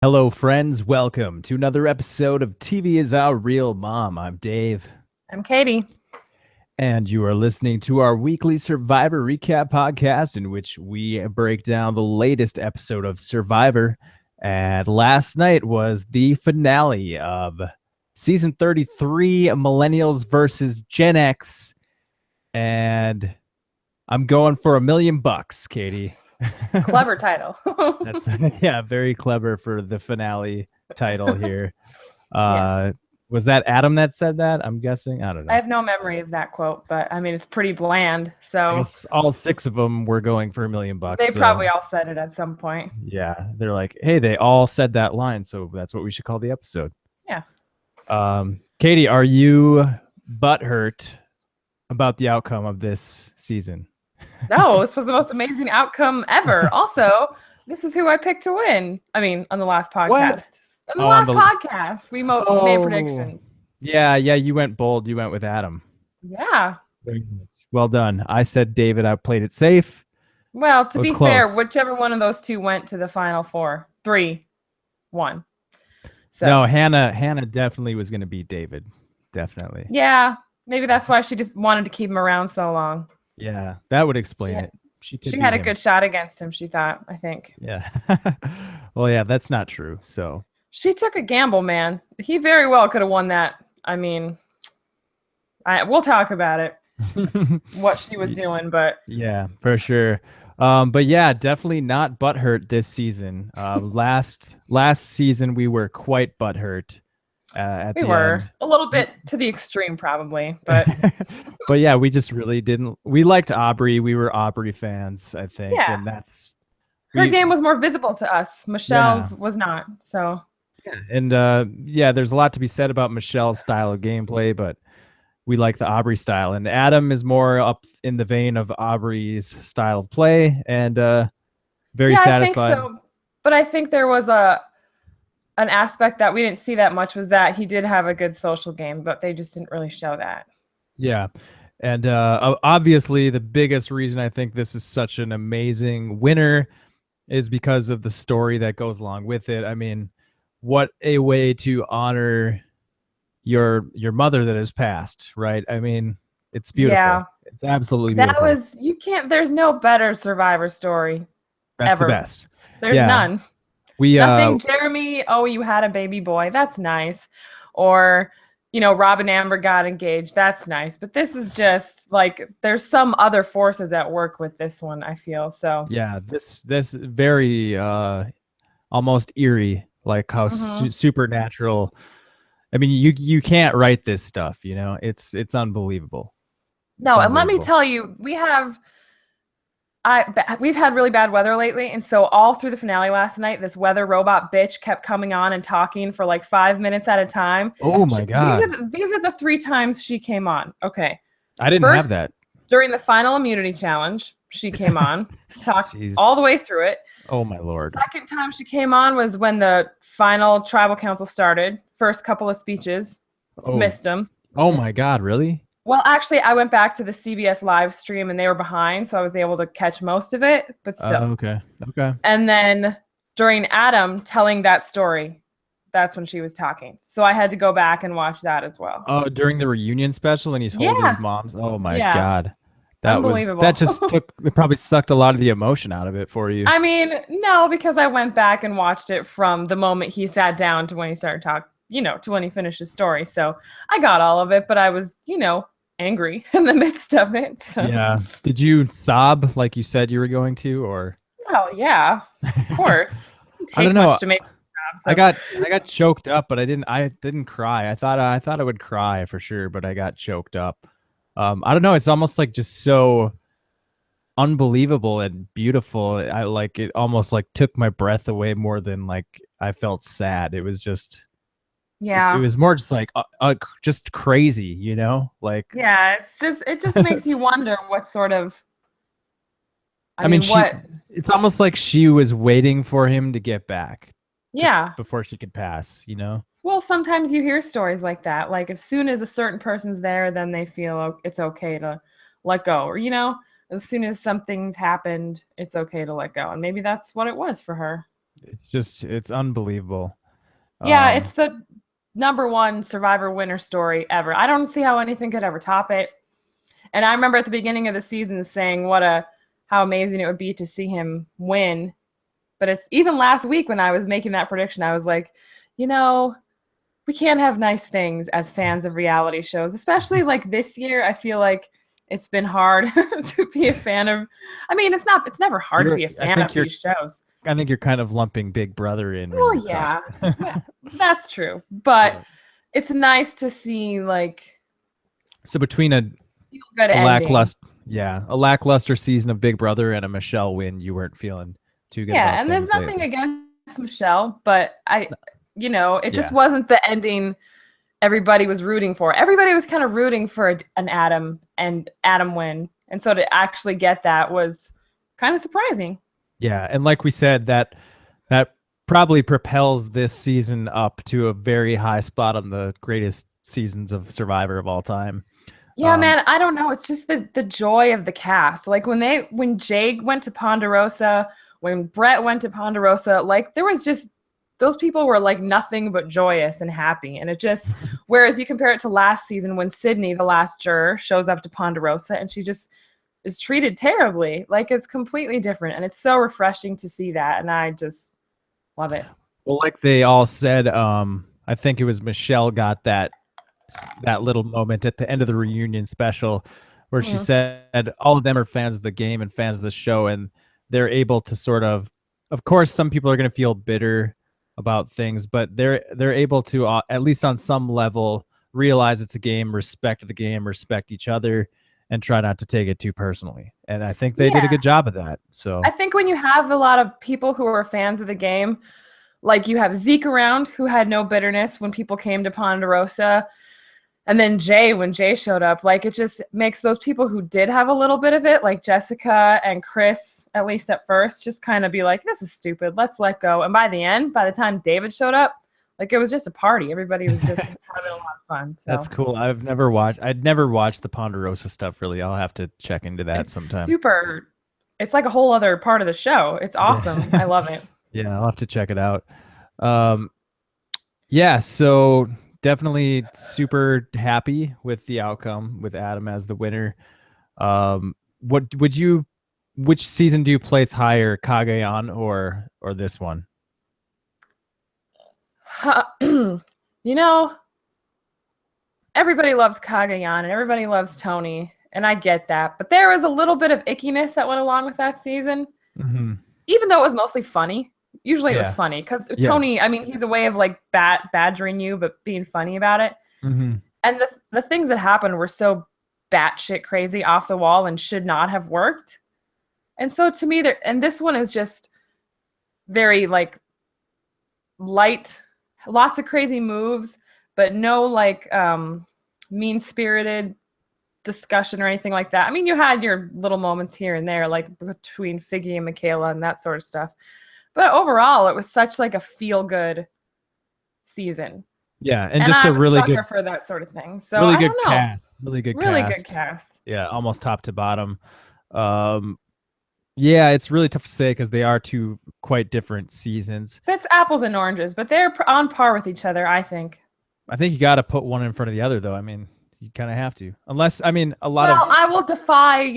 Hello, friends. Welcome to another episode of TV is Our Real Mom. I'm Dave, I'm Catie. and you are listening to our weekly Survivor recap podcast in which we break down the latest episode of Survivor. And last night was the finale of season 33, Millennials versus Gen X. And I'm going for $1,000,000, Catie. Clever title. That's yeah, very clever for the finale title here. Yes. Was that Adam that said that? I'm guessing. I don't I know. have no memory of that quote, but I mean, it's pretty bland. I So guess all six of them were going for $1,000,000. they So probably all said it at some point. yeah, they're like, hey, they all said that line, so that's what we should call the episode. Yeah. Catie, are you butthurt about the outcome of this season? No, this was the most amazing outcome ever. Also, this is who I picked to win. I mean, on the last What? podcast. On the On last the podcast, we made Oh, predictions. yeah, you went bold. You went with Adam. Yeah. Very nice. Well done. I said David. I played it safe. Well, It to was be fair, close. whichever one of those two went to the final four. 3-1. So No, Hannah definitely was going to beat David. Definitely. yeah, maybe that's why she just wanted to keep him around so long. Yeah, that would explain She, it. She could she beat had a him. good shot against him, she thought, I think. Yeah. Well, yeah, that's not true. So She took a gamble, man. He very well could have won that. I mean, we'll talk about it, what she was doing, but yeah, for sure. But yeah, definitely not butthurt this season. Last season we were quite butthurt at we the were end. a little bit to the extreme, probably. But But yeah, we just really didn't. We liked Aubrey. We were Aubrey fans, I think, yeah, and that's her we. game was more visible to us. Yeah, Michelle's was not. So and yeah, there's a lot to be said about Michelle's style of gameplay, but we like the Aubrey style. And Adam is more up in the vein of Aubrey's style of play, and very yeah, I think satisfied. so. But I think there was an aspect that we didn't see that much was that he did have a good social game, but they just didn't really show that. Yeah. And obviously, the biggest reason I think this is such an amazing winner is because of the story that goes along with it. I mean, what a way to honor your mother that has passed, right? I mean, it's Yeah, beautiful. It's absolutely that beautiful. was you can't. There's no better Survivor story That's the ever. best. There's Yeah. none. We Nothing, Jeremy, oh, you had a baby boy. That's nice. Or, Rob and Amber got engaged. That's nice. But this is just like there's some other forces at work with this one, I feel. So, yeah, this very almost eerie, like how mhm. supernatural. I mean, you can't write this stuff, It's unbelievable. It's No, and let me unbelievable. tell you, we've had really bad weather lately, and so all through the finale last night, this weather robot bitch kept coming on and talking for like 5 minutes at a time. Oh my These are god. these are the 3 times she came on. Okay, I didn't have first that. during the final immunity challenge, she came on, talked all Jeez. the way through it. Oh my lord. Second time she came on was when the final tribal council started. First couple of speeches, Oh. missed them. Oh my god, really? Well, actually, I went back to the CBS live stream and they were behind, so I was able to catch most of it, but still. Okay. Okay. And then during Adam telling that story, that's when she was talking. So I had to go back and watch that as well. Oh, during the reunion special and he told his Yeah. mom's. Oh my Yeah. god. That Unbelievable. just it probably sucked a lot of the emotion out of it for you. I mean, no, because I went back and watched it from the moment he sat down to when he started talking, to when he finished his story. So I got all of it, but I was, angry in the midst of it. So. Yeah. Did you sob like you said you were going to, or? Well, yeah, of course. It I take don't know. much to make a job. So. I got choked up, but I didn't cry. I thought I would cry for sure, but I got choked up. I don't know. It's almost like just so unbelievable and beautiful. I like it almost like took my breath away more than like I felt sad. It was just it Yeah. was more just like just crazy, Like Yeah, it just makes you wonder what sort of I I mean, mean what it's almost like she was waiting for him to get back yeah. before she could pass. Well, sometimes you hear stories like that. Like as soon as a certain person's there, then they feel it's okay to let go. Or as soon as something's happened, it's okay to let go. And maybe that's what it was for her. It's unbelievable. Yeah, Um, it's the #1 Survivor winner story ever. I don't see how anything could ever top it. And I remember at the beginning of the season saying how amazing it would be to see him win. But it's even last week when I was making that prediction, I was like, you know, we can't have nice things as fans of reality shows, especially like this year. I feel like it's been hard to be a fan of. I mean, it's never hard to you're be a I fan think of you're these shows. I think you're kind of lumping Big Brother in when Well, you're talking. yeah, that's true. But Yeah. it's nice to see like So between a feel good a ending. lackluster, yeah, a lackluster season of Big Brother and a Michelle win, you weren't feeling too good Yeah, about and there's things nothing lately. against Michelle, but it just Yeah. wasn't the ending everybody was rooting for. Everybody was kind of rooting for an Adam win. And so to actually get that was kind of surprising. Yeah, and like we said, that probably propels this season up to a very high spot on the greatest seasons of Survivor of all time. Yeah, Um, man, I don't know. It's just the joy of the cast. Like when Jake went to Ponderosa, when Brett went to Ponderosa, like there was just those people were like nothing but joyous and happy. And it just whereas you compare it to last season when Sydney, the last juror, shows up to Ponderosa and she just is treated terribly. Like it's completely different. And it's so refreshing to see that. And I just love it. well, like they all said, I think it was Michelle got that little moment at the end of the reunion special where she Mm. said all of them are fans of the game and fans of the show, and they're able to sort of course, some people are going to feel bitter about things, but they're able to at least on some level realize it's a game, respect the game, respect each other, and try not to take it too personally. And I think they did a Yeah. good job of that. I So think when you have a lot of people who are fans of the game, like you have Zeke around who had no bitterness when people came to Ponderosa. And then Jay, when Jay showed up, like it just makes those people who did have a little bit of it, like Jessica and Chris, at least at first, just kind of be like, this is stupid. Let's let go. And by the end, by the time David showed up, like it was just a party. Everybody was just having a lot of fun. that's So cool. I'd never watched the Ponderosa stuff really. I'll have to check into that it's sometime. super, it's like a whole other part of the show. It's awesome. Yeah. I love it. Yeah, I'll have to check it out. Um, yeah, so definitely super happy with the outcome with Adam as the winner. What would you? Which season do you place higher, Kagayan or this one? you know, everybody loves Kagayan and everybody loves Tony, and I get that. But there was a little bit of ickiness that went along with that season, Hmm. even though it was mostly funny. Usually it was Yeah, funny because yeah. Tony, I mean, he's a way of like badgering you, but being funny about it. Hmm. And the things that happened were so batshit crazy off the wall and should not have worked. And so to me, there and this one is just very like light, lots of crazy moves, but no like mean spirited discussion or anything like that. I mean, you had your little moments here and there, like between Figgy and Michaela and that sort of stuff. But overall, it was such like a feel good season. Yeah, and And just a I'm a sucker for that sort of thing. So really I good don't know. cast. Really good Really good cast. cast. Yeah, almost top to bottom. Um, yeah, it's really tough to say because they are two quite different seasons. It's apples and oranges, but they're on par with each other, I think. I think you got to put one in front of the other, though. I mean, you kind of have to, unless I mean, a lot of Well, I will defy,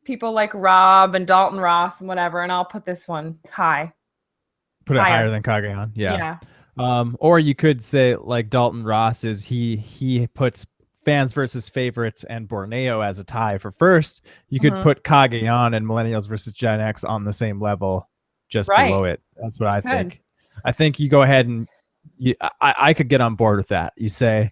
people like Rob and Dalton Ross and whatever, and I'll put this one put it higher higher. than Kagayan. Yeah. Yeah. Or you could say like Dalton Ross is he puts fans versus favorites and Borneo as a tie for first. You could Hmm. put Kagayan and Millennials versus Gen X on the same level, just Right. below it. That's what You I could. think. I think you go ahead and I could get on board with that. You say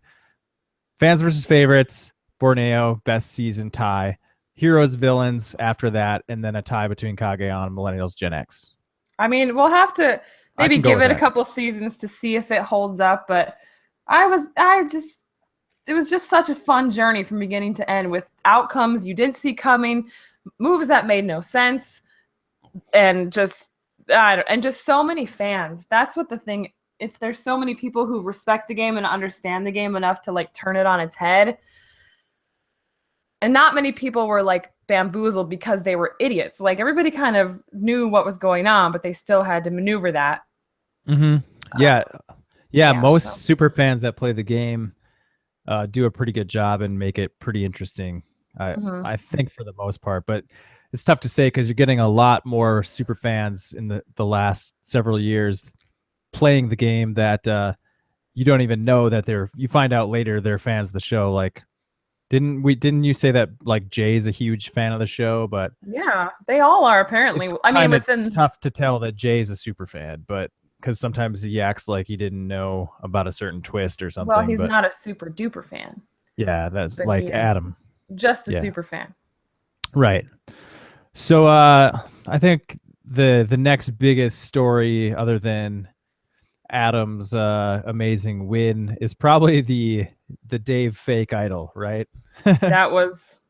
fans versus favorites, Borneo, best season tie, heroes, villains after that, and then a tie between Kagayan and Millennials Gen X. I mean, we'll have to I maybe can go give with it a that. couple seasons to see if it holds up, but it was just such a fun journey from beginning to end with outcomes you didn't see coming, moves that made no sense, and just so many fans. That's what the thing. There's so many people who respect the game and understand the game enough to like turn it on its head. And not many people were like bamboozled because they were idiots. Like everybody kind of knew what was going on, but they still had to maneuver that. Yeah, yeah. Yeah, Most so. super fans that play the game do a pretty good job and make it pretty interesting. Mhm. I think for the most part, but it's tough to say because you're getting a lot more super fans in the last several years playing the game that you don't even know that you find out later they're fans of the show. Like didn't you say that like Jay's a huge fan of the show, but Yeah, they all are apparently. it's I mean, kind of within, tough to tell that Jay's a super fan, but because sometimes he acts like he didn't know about a certain twist or well, something. he's But not a super duper fan, yeah, that's but he like is Adam. just a Yeah, super fan. right. So I think the next biggest story other than Adam's amazing win is probably the Dave fake idol, right?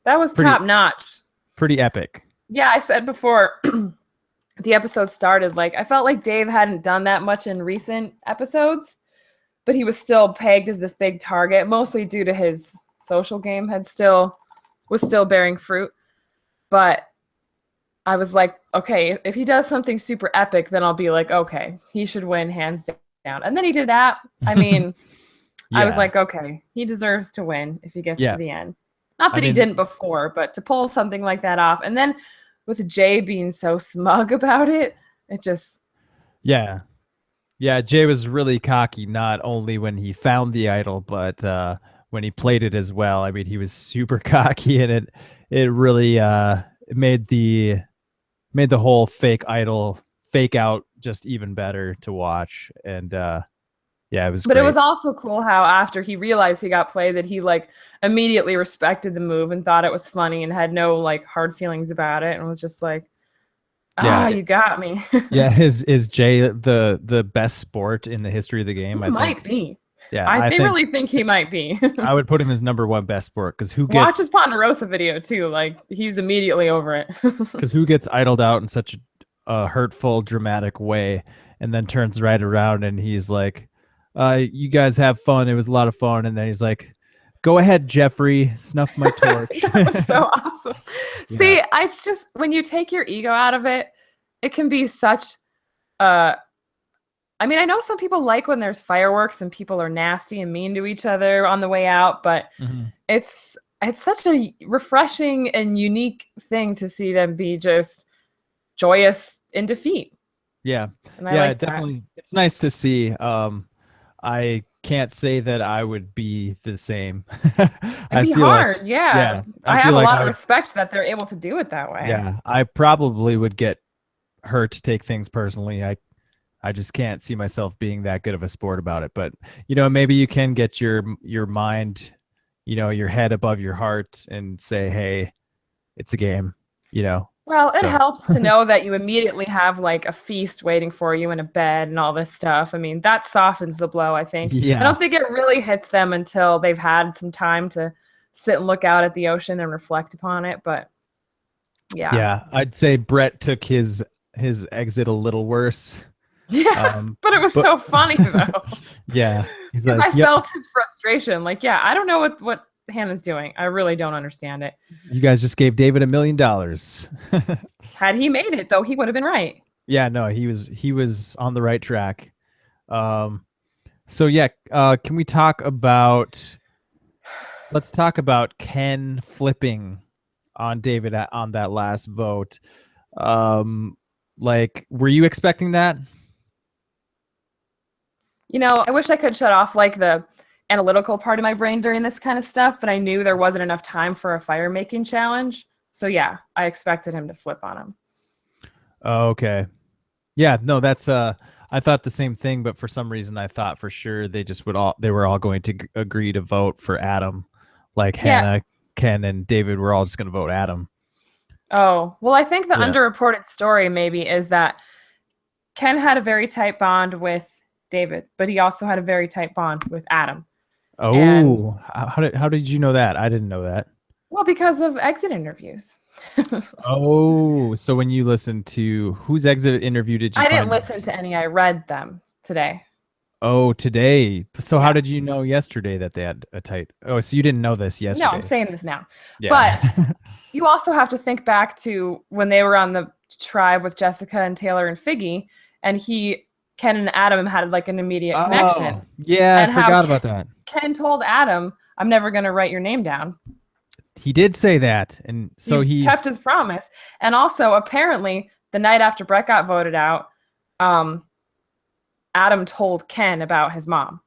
That was pretty top notch. pretty epic. Yeah, I said before the episode started, like I felt like Dave hadn't done that much in recent episodes, but he was still pegged as this big target, mostly due to his social game was still bearing fruit. But I was like, okay, if he does something super epic, then I'll be like, okay, he should win hands down. And then he did that. I mean, I was Yeah, like, okay, he deserves to win if he gets to yeah. the end. Not I that he mean, didn't before, but to pull something like that off. And then with Jay being so smug about it, it just, yeah, yeah. Jay was really cocky, not only when he found the idol, but when he played it as well. I mean, he was super cocky, and it really made the whole fake idol fake out just even better to watch. And yeah, it was but it was great. also cool how after he realized he got played that he like immediately respected the move and thought it was funny and had no like hard feelings about it and was just like, Yeah, you got me. yeah. Is Jay the best sport in the history of the He game? I think. might be. Yeah, I I they think really think he might be. I would put him as number one best sport because Watch his Ponderosa video too. Like he's immediately over it. who gets idled out in such a hurtful, dramatic way, and then turns right around and he's like, "You guys have fun. It was a lot of fun." And then he's like, "Go ahead, Jeffrey, snuff my torch." That was so awesome. Yeah, See, it's just when you take your ego out of it, it can be such uh I mean, I know some people like when there's fireworks and people are nasty and mean to each other on the way out, but hmm it's such a refreshing and unique thing to see them be just joyous in defeat. yeah, And I yeah. like that. Definitely, it's nice to see. I can't say that I would be the same. It'd I be feel like, hard. Yeah. yeah, I I feel have a like lot I of would. respect that they're able to do it that way. Yeah, I probably would get hurt to take things personally. I just can't see myself being that good of a sport about it. But maybe you can get your mind, your head above your heart and say, "Hey, it's a game." Well, it So helps to know that you immediately have like a feast waiting for you in a bed and all this stuff. I mean, that softens the blow, I think. I yeah, don't think it really hits them until they've had some time to sit and look out at the ocean and reflect upon it. But yeah. yeah. I'd say Brett took his exit a little worse. Yeah. Um, But it was but so funny though. yeah, he's Because like, I "Yep, felt his frustration. Like, yeah, I don't know what Hannah's doing. I really don't understand it. you guys just gave David $1 million." Had he made it though, he would have been right. Yeah, no, he was on the right track. Um, so yeah, can we talk about? Let's talk about Ken flipping on David on that last vote. Like, were you expecting that? I wish I could shut off like the analytical part of my brain during this kind of stuff, but I knew there wasn't enough time for a fire making challenge. So yeah, I expected him to flip on him. Oh, okay. Yeah, no, that's I thought the same thing, but for some reason I thought for sure they were all going to agree to vote for Adam. Like Yeah. Hannah, Ken, and David were all just going to vote Adam. Oh, well, I think the Yeah. underreported story maybe is that Ken had a very tight bond with David, but he also had a very tight bond with Adam. And Oh, how did you know that? I didn't know that. well, because of exit interviews. Oh, so when you listened to whose exit interview did you I didn't find? listen to any, I read them today. Oh, today. So how Yeah. did you know yesterday that they had a tight? Oh, so you didn't know this No, I'm yesterday. saying this now. But Yeah. you also have to think back to when they were on the tribe with Jessica and Taylor and Figgy, and Ken and Adam had like an immediate Oh, connection, yeah, I and how forgot about that. Ken told Adam, "I'm never going to write your name down." He did say that. And so He he, kept his promise. And also, apparently, the night after Brett got voted out, um, Adam told Ken about his mom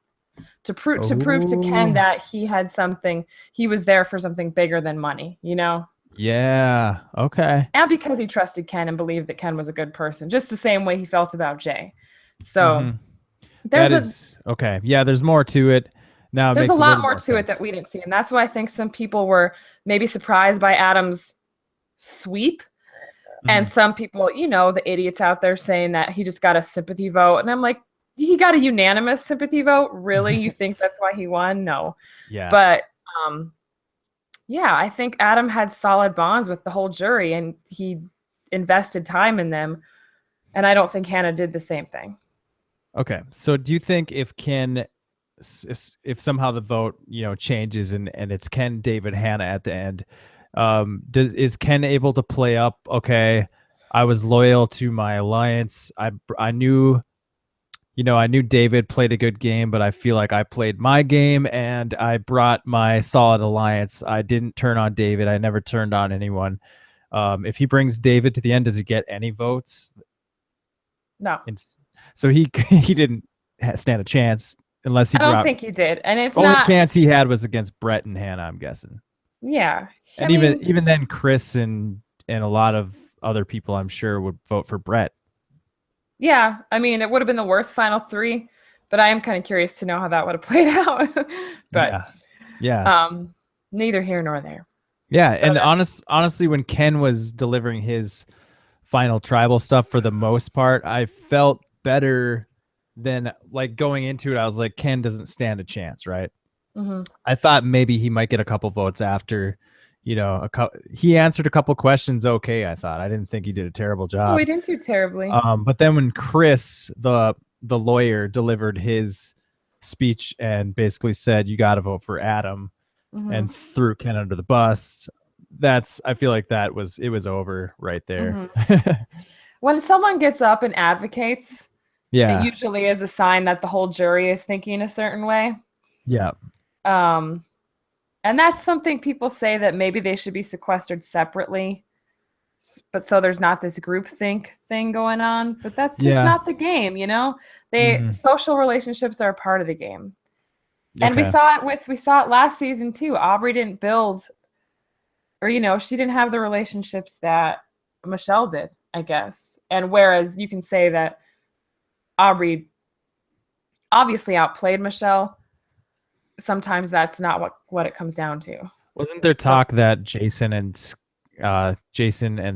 to prove to Ken oh, that he was there for something bigger than money, you know? yeah, okay. And because he trusted Ken and believed that Ken was a good person, just the same way he felt about Jay. So Hmm. That there's a is okay. Yeah, there's more to it. Now it there's a makes a lot little more more to it sense. that we didn't see. And that's why I think some people were maybe surprised by Adam's sweep. And Mhm. some people, the idiots out there saying that he just got a sympathy vote. And I'm like, he got a unanimous sympathy vote? Really? You think that's why he won? No. Yeah. But um, yeah, I think Adam had solid bonds with the whole jury and he invested time in them. And I don't think Hannah did the same thing. Okay. So do you think if Ken, if somehow the vote, changes and it's Ken, David, Hannah at the end, is Ken able to play up? Okay, I was loyal to my alliance. I knew, I knew David played a good game, but I feel like I played my game and I brought my solid alliance. I didn't turn on David. I never turned on anyone. If he brings David to the end, does he get any votes? No, And so he he didn't stand a chance unless he I don't brought. think he did. And it's Only not, chance he had was against Brett and Hannah, I'm guessing. yeah. I And even mean, even then, Chris and a lot of other people, I'm sure, would vote for Brett. yeah. I mean, it would have been the worst final three, but I am kind of curious to know how that would have played out. But Yeah, yeah, um, neither here nor there. yeah. But And honestly, when Ken was delivering his final tribal stuff, for the most part, I felt better than like going into it. I was like, Ken doesn't stand a chance, right? mhm. I thought maybe he might get a couple votes after, he answered a couple questions. Okay, I thought. I didn't think he did a terrible Oh, we job. didn't do terribly. But then when Chris, the lawyer, delivered his speech and basically said you got to vote for Adam Hmm. and threw Ken under the bus, I feel like it was over right there. Hmm. When someone gets up and advocates, it Yeah, usually is a sign that the whole jury is thinking a certain way. yeah, Um, and that's something people say that maybe they should be sequestered separately, but so there's not this group think thing going on. But that's just yeah. not the game, you know? Hmm. Social relationships are a part of the game. And Okay. we saw it last season too. Aubrey didn't build, or she didn't have the relationships that Michelle did, I guess. And whereas you can say that Aubrey obviously outplayed Michelle, sometimes that's not what it comes down to. Wasn't there So talk that Jason and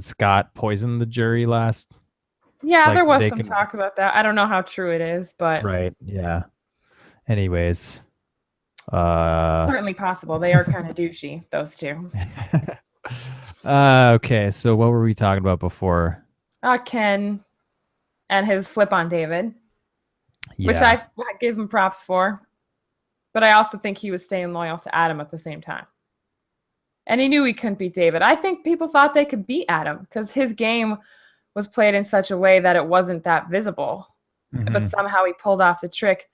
Scott poisoned the jury last? yeah, Like there was they some can, talk about that. I don't know how true it is, but right? Yeah. Anyways, uh, certainly possible. They are kind of douchey, those two. okay. So what were we talking about before? Ken and his flip on David, which Yeah. I give him props for, but I also think he was staying loyal to Adam at the same time. And he knew he couldn't beat David. I think people thought they could beat Adam because his game was played in such a way that it wasn't that visible. But Hmm. somehow he pulled off the trick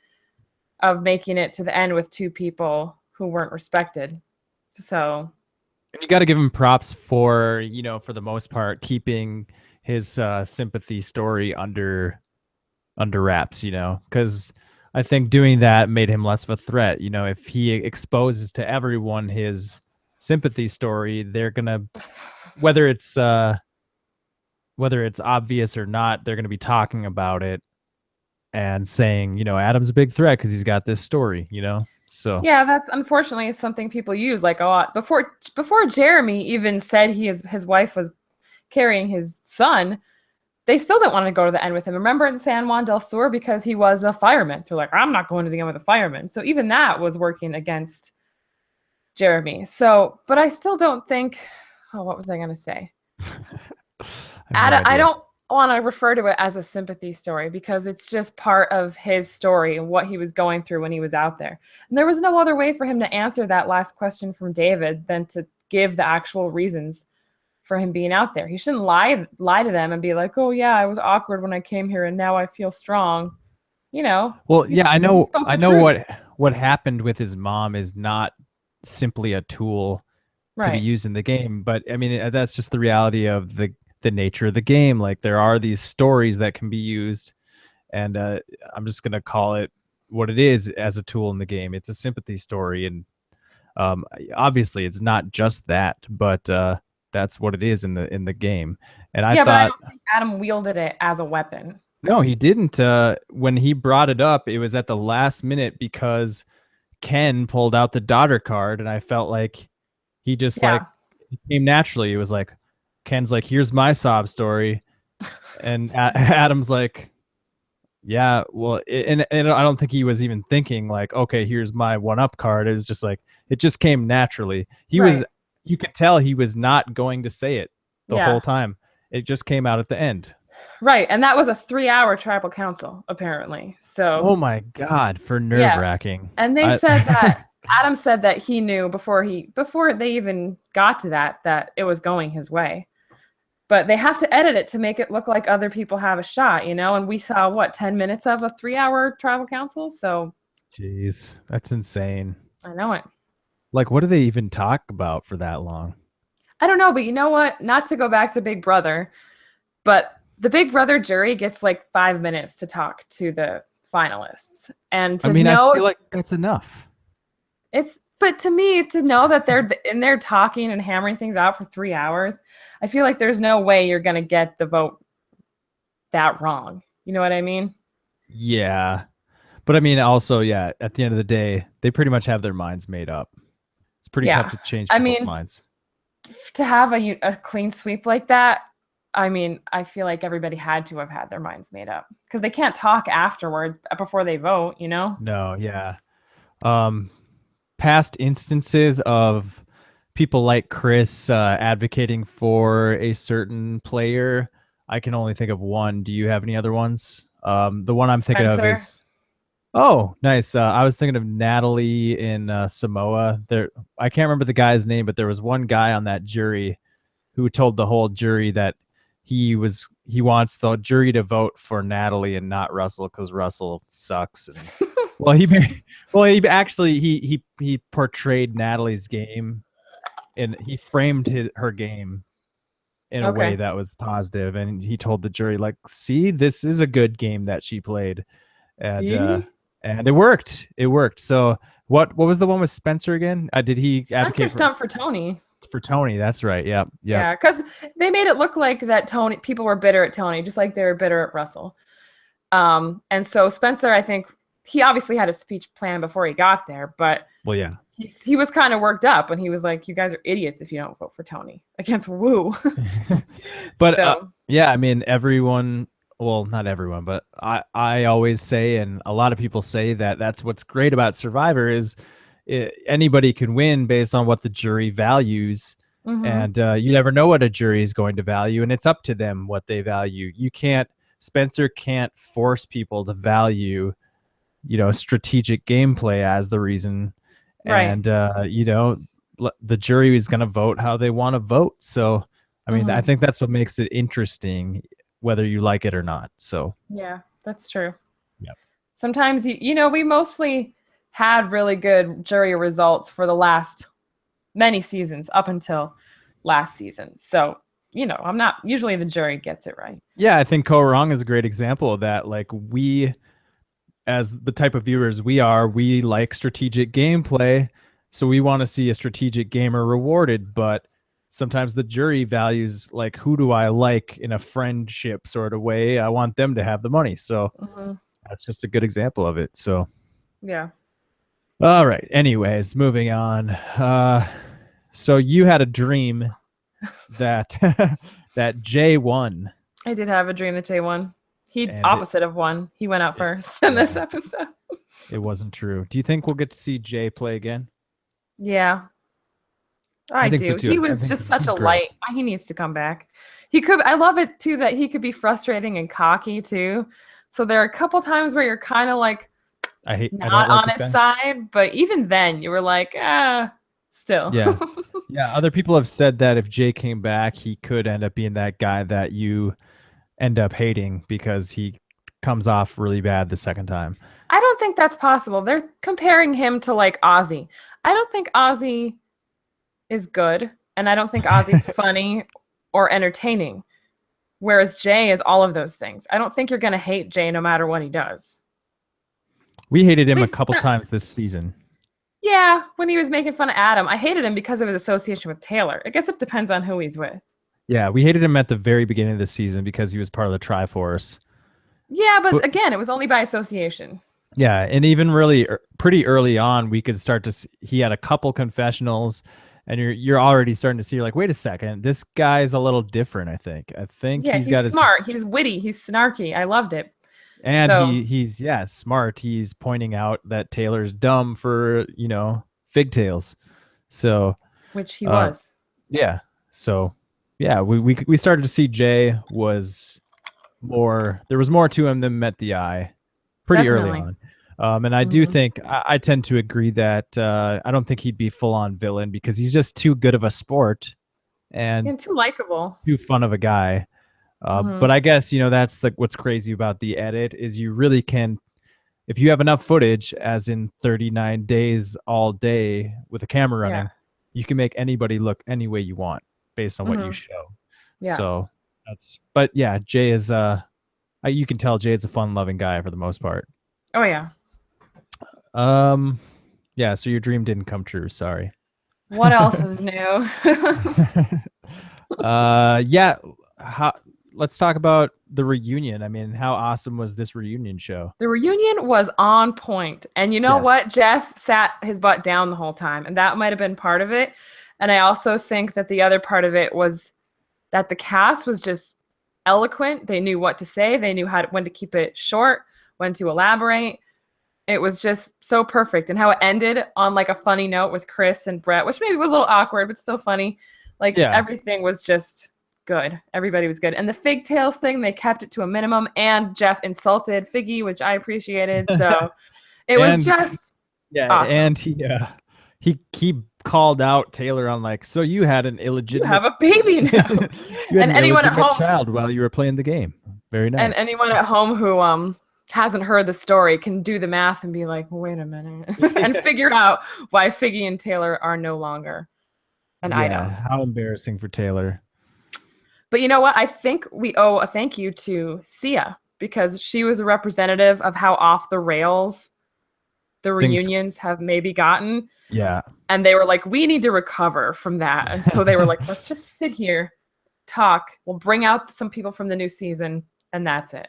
of making it to the end with two people who weren't respected. So, You got to give him props for, for the most part, keeping his sympathy story under wraps, because I think doing that made him less of a threat. If he exposes to everyone his sympathy story, they're gonna, whether it's whether it's obvious or not, they're gonna be talking about it and saying, Adam's a big threat because he's got this story, So yeah, that's unfortunately something people use like a lot. Before Jeremy even said his wife was carrying his son, they still didn't want to go to the end with him. Remember in San Juan del Sur because he was a fireman. They're like, I'm not going to the end with a fireman. So even that was working against Jeremy. So, but I still don't think. Oh, what was I going to say? I have no I idea. don't. want to refer to it as a sympathy story because it's just part of his story and what he was going through when he was out there. And there was no other way for him to answer that last question from David than to give the actual reasons for him being out there. He shouldn't lie to them and be like, "Oh yeah, I was awkward when I came here and now I feel strong." Well, He yeah, I spoke the know truth. what happened with his mom is not simply a tool to be Right. used in the game, but I mean that's just the reality of the nature of the game. Like there are these stories that can be used, and I'm just gonna call it what it is as a tool in the game. It's a sympathy story, and um, obviously it's not just that, but that's what it is in the game. And I Yeah, but I thought, don't think Adam wielded it as a weapon. no, he didn't. When he brought it up, it was at the last minute because Ken pulled out the daughter card, and I felt like he just like Yeah. it came naturally. It was like Ken's like, "Here's my sob story," and Adam's like, "Yeah, well," and I don't think he was even thinking like, "Okay, here's my one up card." It was just like it just came naturally. Right. You could tell he was not going to say it the whole Yeah. time. It just came out at the end. Right. And that was a 3-hour tribal council, apparently. So Oh my god, for nerve yeah. wracking. And they I said that Adam said that he knew before they even got to that it was going his way. But they have to edit it to make it look like other people have a shot, and we saw what 10 minutes of a 3-hour tribal council, so Jeez, that's insane. I know it. Like, what do they even talk about for that long? I don't know, but you know what? Not to go back to Big Brother, but the Big Brother jury gets like 5 minutes to talk to the finalists. And I to mean, I know feel like that's enough. but to me, to know that they're in there talking and hammering things out for 3 hours, I feel like there's no way you're going to get the vote that wrong. You know what I mean? Yeah. But I mean, also, yeah, at the end of the day, they pretty much have their minds made up. It's pretty tough Yeah. to change I people's mean, minds. to have a clean sweep like that, I mean, I feel like everybody had to have had their minds made up because they can't talk afterward before they vote. No, yeah. Um, Past instances of people like Chris advocating for a certain player, I can only think of one. Do you have any other ones? The one I'm thinking of Spencer. is oh, nice. I was thinking of Natalie in Samoa. I can't remember the guy's name, but there was one guy on that jury who told the whole jury that he wants the jury to vote for Natalie and not Russell because Russell sucks. And well, he actually he portrayed Natalie's game and he framed her game in a way Okay. that was positive, and he told the jury like, "See, this is a good game that she played." and See? and it worked. It worked. So what was the one with Spencer again? Did he Spencer advocate stumped for Tony. for Tony? That's right. Yep. Yep. Yeah, because they made it look like that Tony people were bitter at Tony, just like they were bitter at Russell. And so Spencer, I think he obviously had a speech plan before he got there, but Well, yeah. he was kind of worked up and he was like, "You guys are idiots if you don't vote for Tony against Woo." But So yeah, I mean, everyone. Well, not everyone, but I always say, and a lot of people say that that's what's great about Survivor is anybody can win based on what the jury values, mhm. and you never know what a jury is going to value, and it's up to them what they value. You can't Spencer can't force people to value, strategic gameplay as the reason, Right. and the jury is going to vote how they want to vote. So, I mean, I Mhm. think that's what makes it interesting, whether you like it or not. So, Yeah, that's true. yeah. Sometimes we mostly had really good jury results for the last many seasons up until last season. So, I'm not usually the jury gets it right. Yeah, I think Ko Wrong is a great example of that. Like we, as the type of viewers we are, we like strategic gameplay. So we want to see a strategic gamer rewarded, but sometimes the jury values like who do I like in a friendship sort of way. I want them to have the money. So Mhm. that's just a good example of it. So Yeah. all right. Anyways, moving on. So you had a dream that that Jay won, I did have a dream that Jay won. He and opposite of one. He went out first in this yeah, episode. it wasn't true. Do you think we'll get to see Jay play again? Yeah. I think so do. too. He I was think just such he's a great. light. He needs to come back. He could. I love it too that he could be frustrating and cocky too. So there are a couple times where you're kind of like I don't not like on this his guy. side, but even then you were like, still. Yeah. Yeah, other people have said that if Jay came back, he could end up being that guy that you end up hating because he comes off really bad the second time. I don't think that's possible. They're comparing him to like Ozzy. I don't think Ozzy is good, and I don't think Ozzy's funny or entertaining. Whereas Jay is all of those things. I don't think you're gonna hate Jay no matter what he does. We hated At him a least, couple times this season. yeah, when he was making fun of Adam, I hated him because of his association with Taylor. I guess it depends on who he's with. Yeah, we hated him at the very beginning of the season because he was part of the Triforce. Yeah, but But again, it was only by association. yeah, and even really pretty early on, we could start to see he had a couple confessionals, and you're already starting to see you're like, wait a second, this guy is a little different. I think Yeah, he's he's got his smart. He's witty. He's snarky. I loved it. and So, he's yeah smart. He's pointing out that Taylor's dumb for figtails. So which he uh, was. yeah, so yeah, we started to see Jay was more. There was more to him than met the eye pretty early Definitely. on. And I do Hmm. think I tend to agree that I don't think he'd be full on villain because he's just too good of a sport and And too likable. too fun of a guy. But Hmm. I guess that's what's crazy about the edit is you really can, if you have enough footage, as in 39 days all day with a camera Yeah. running, you can make anybody look any way you want based on what you Hmm. show. Yeah. So but yeah, Jay is you can tell Jay is a fun loving guy for the most part. Oh yeah. Um, yeah, so your dream didn't come true. Sorry. What else is new? Yeah. How, let's talk about the reunion. I mean, how awesome was this reunion show? The reunion was on point. And you know Yes. what? Jeff sat his butt down the whole time, and that might have been part of it. And I also think that the other part of it was that the cast was just eloquent. They knew what to say, they knew when to keep it short, when to elaborate. It was just so perfect. And how it ended on like a funny note with Chris and Brett, which maybe was a little awkward, but still funny. Like Yeah. everything was just good. Everybody was good. And the Fig Tales thing, they kept it to a minimum. And Jeff insulted Figgy, which I appreciated. So it was And just yeah, awesome. and he called out Taylor on like, so you had an You illegitimate have a baby now. you had And an anyone at illegitimate home child while you were playing the game. Very and nice. anyone at home who hasn't heard the story can do the math and be like, wait a minute, and figure out why Figgy and Taylor are no longer an Yeah, item. how embarrassing for Taylor. But you know what? I think we owe a thank you to Sia because she was a representative of how off the rails the Things reunions have maybe gotten. yeah. And they were like, we need to recover from that. And so they were like, let's just sit here, talk. We'll bring out some people from the new season, and that's it.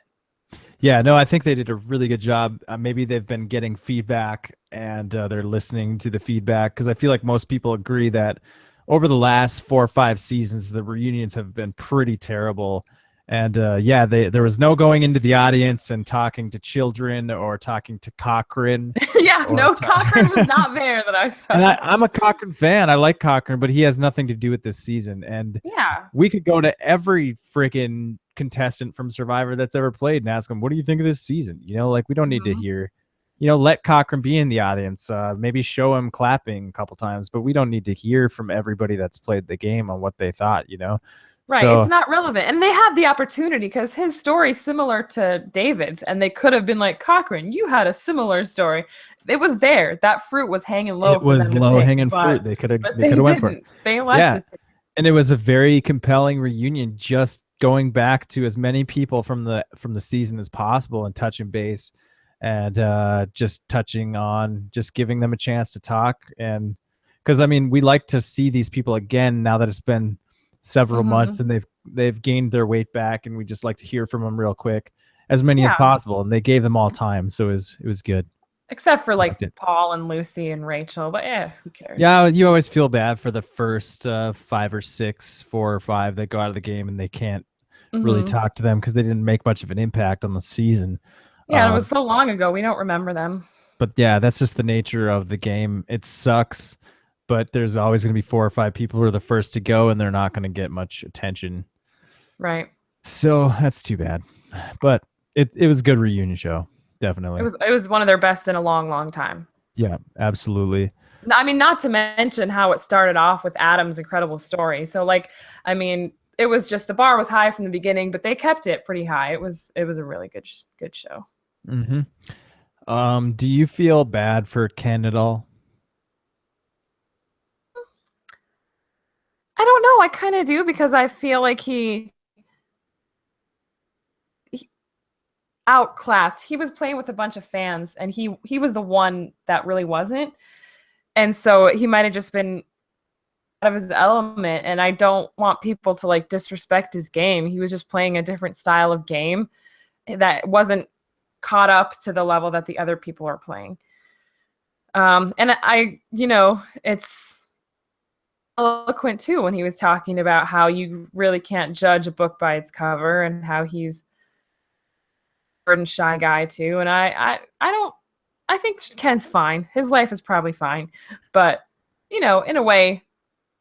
Yeah, no, I think they did a really good job. Maybe they've been getting feedback and they're listening to the feedback because I feel like most people agree that over the last 4 or 5 seasons, the reunions have been pretty terrible. And yeah, there was no going into the audience and talking to children or talking to Cochran Yeah, or no, Cochrane was not there that I and saw. I'm a Cochran fan. I like Cochran, but he has nothing to do with this season. And Yeah. we could go to every freaking contestant from Survivor that's ever played and ask them, what do you think of this season? Like we don't need to Mhm. hear, let Cochran be in the audience. Maybe show him clapping a couple times, but we don't need to hear from everybody that's played the game on what they thought. Right. It's So not relevant. And they had the opportunity because his story's similar to David's, and they could have been like, Cochrane, you had a similar story. It was there. That fruit was hanging low it for was them to low pick, hanging but fruit. They could they have went for it. didn't. They left Yeah. it. And it was a very compelling reunion, just going back to as many people from the season as possible and touching base and just touching on just giving them a chance to talk. And because I mean we like to see these people again now that it's been several months Hmm. and they've gained their weight back, and we just like to hear from them real quick, as many as Yeah. possible, and they gave them all time, so it was good. Except for I like liked it. Paul and Lucy and Rachel. But yeah, who cares? Yeah, you always feel bad for the first 5 or 6, 4 or 5 that go out of the game and they can't really Hmm. talk to them because they didn't make much of an impact on the season. Yeah, and it Uh, was so long ago. We don't remember them. but yeah, that's just the nature of the game. It sucks but there's always going to be 4 or 5 people who are the first to go, and they're not going to get much attention. Right. So that's too bad. But it was a good reunion show, definitely. It was one of their best in a long, long time. Yeah, absolutely. I mean, not to mention how it started off with Adam's incredible story. So, like, I mean, it was just the bar was high from the beginning, but they kept it pretty high. It was a really good show. Do you feel bad for Candidal? I don't know. I kind of do because I feel like he outclassed. He was playing with a bunch of fans, and he was the one that really wasn't. And so he might have just been out of his element. And I don't want people to like disrespect his game. He was just playing a different style of game that wasn't caught up to the level that the other people are playing. And it's eloquent too when he was talking about how you really can't judge a book by its cover, and how he's a and shy guy too. And I think Ken's fine. His life is probably fine, but in a way,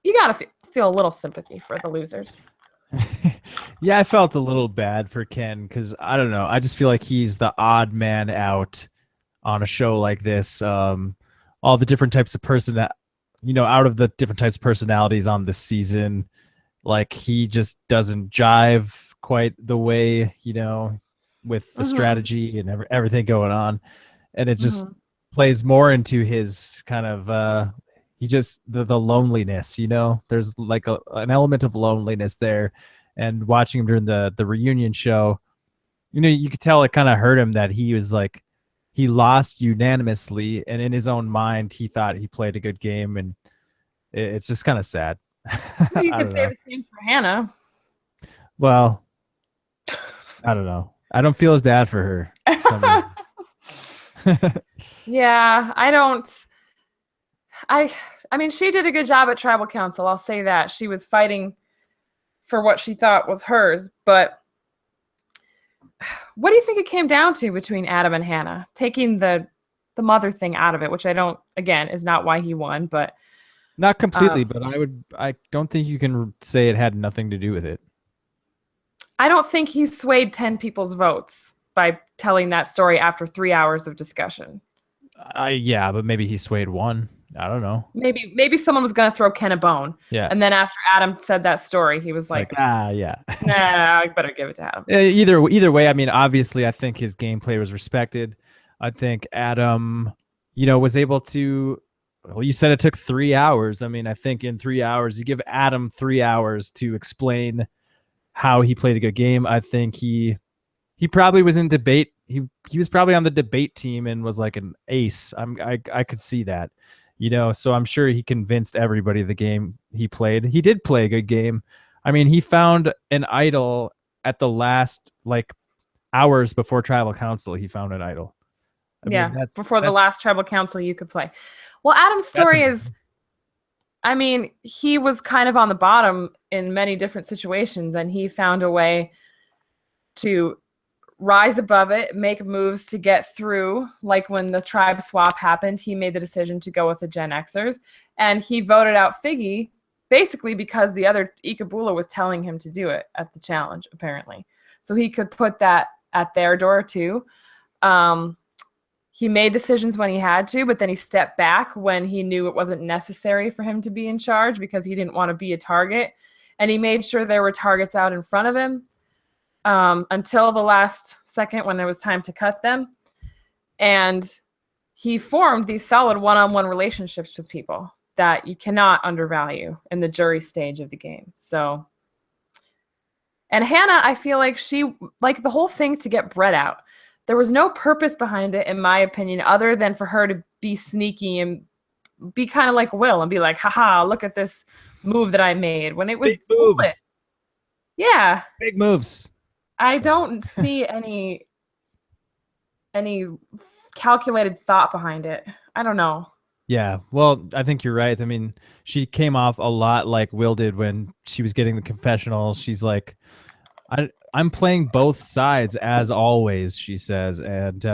you gotta feel a little sympathy for the losers. Yeah, I felt a little bad for Ken because I don't know. I just feel like he's the odd man out on a show like this. All the different types of out of the different types of personalities on this season, like he just doesn't jive quite the way, with the strategy and everything going on. And it just plays more into his kind of the loneliness, there's like an element of loneliness there. And watching him during the reunion show, you could tell it kind of hurt him that he was like, he lost unanimously, and in his own mind he thought he played a good game, and it's just kind of sad. You could say the same for Hannah. Well, I don't know. I don't feel as bad for her. Yeah, I don't. I mean, she did a good job at tribal council. I'll say that. She was fighting for what she thought was hers. But what do you think it came down to between Adam and Hannah? Taking the mother thing out of it, which I don't, again, is not why he won, but not completely, but I don't think you can say it had nothing to do with it. I don't think he swayed 10 people's votes by telling that story after 3 hours of discussion. Yeah, but maybe he swayed one. I don't know. Maybe someone was going to throw Ken a bone. Yeah. And then after Adam said that story, he was like yeah. Nah, I better give it to Adam. Either way, I mean, obviously, I think his gameplay was respected. I think Adam, was able to. Well, you said it took 3 hours. I mean, I think in 3 hours, you give Adam 3 hours to explain how he played a good game. I think he probably was in debate. He was probably on the debate team and was like an ace. I could see that, so I'm sure he convinced everybody the game he played. He did play a good game. I mean, he found an idol at the last hours before tribal council. He found an idol. I mean, before the last tribal council you could play. Well, Adam's story is, I mean, he was kind of on the bottom in many different situations, and he found a way to rise above it, make moves to get through. Like when the tribe swap happened, he made the decision to go with the Gen Xers, and he voted out Figgy basically because the other Ikebula was telling him to do it at the challenge, apparently. So he could put that at their door too. He made decisions when he had to, but then he stepped back when he knew it wasn't necessary for him to be in charge because he didn't want to be a target. And he made sure there were targets out in front of him until the last second when there was time to cut them. And he formed these solid one-on-one relationships with people that you cannot undervalue in the jury stage of the game. So, and Hannah, I feel like she, like the whole thing to get Brett out, there was no purpose behind it, in my opinion, other than for her to be sneaky and be kind of like Will and be like, haha, look at this move that I made when it was big moves. Yeah. Big moves. I don't see any calculated thought behind it. I don't know. Yeah, well, I think you're right. I mean, she came off a lot like Will did when she was getting the confessional. She's like, I'm playing both sides as always, she says, and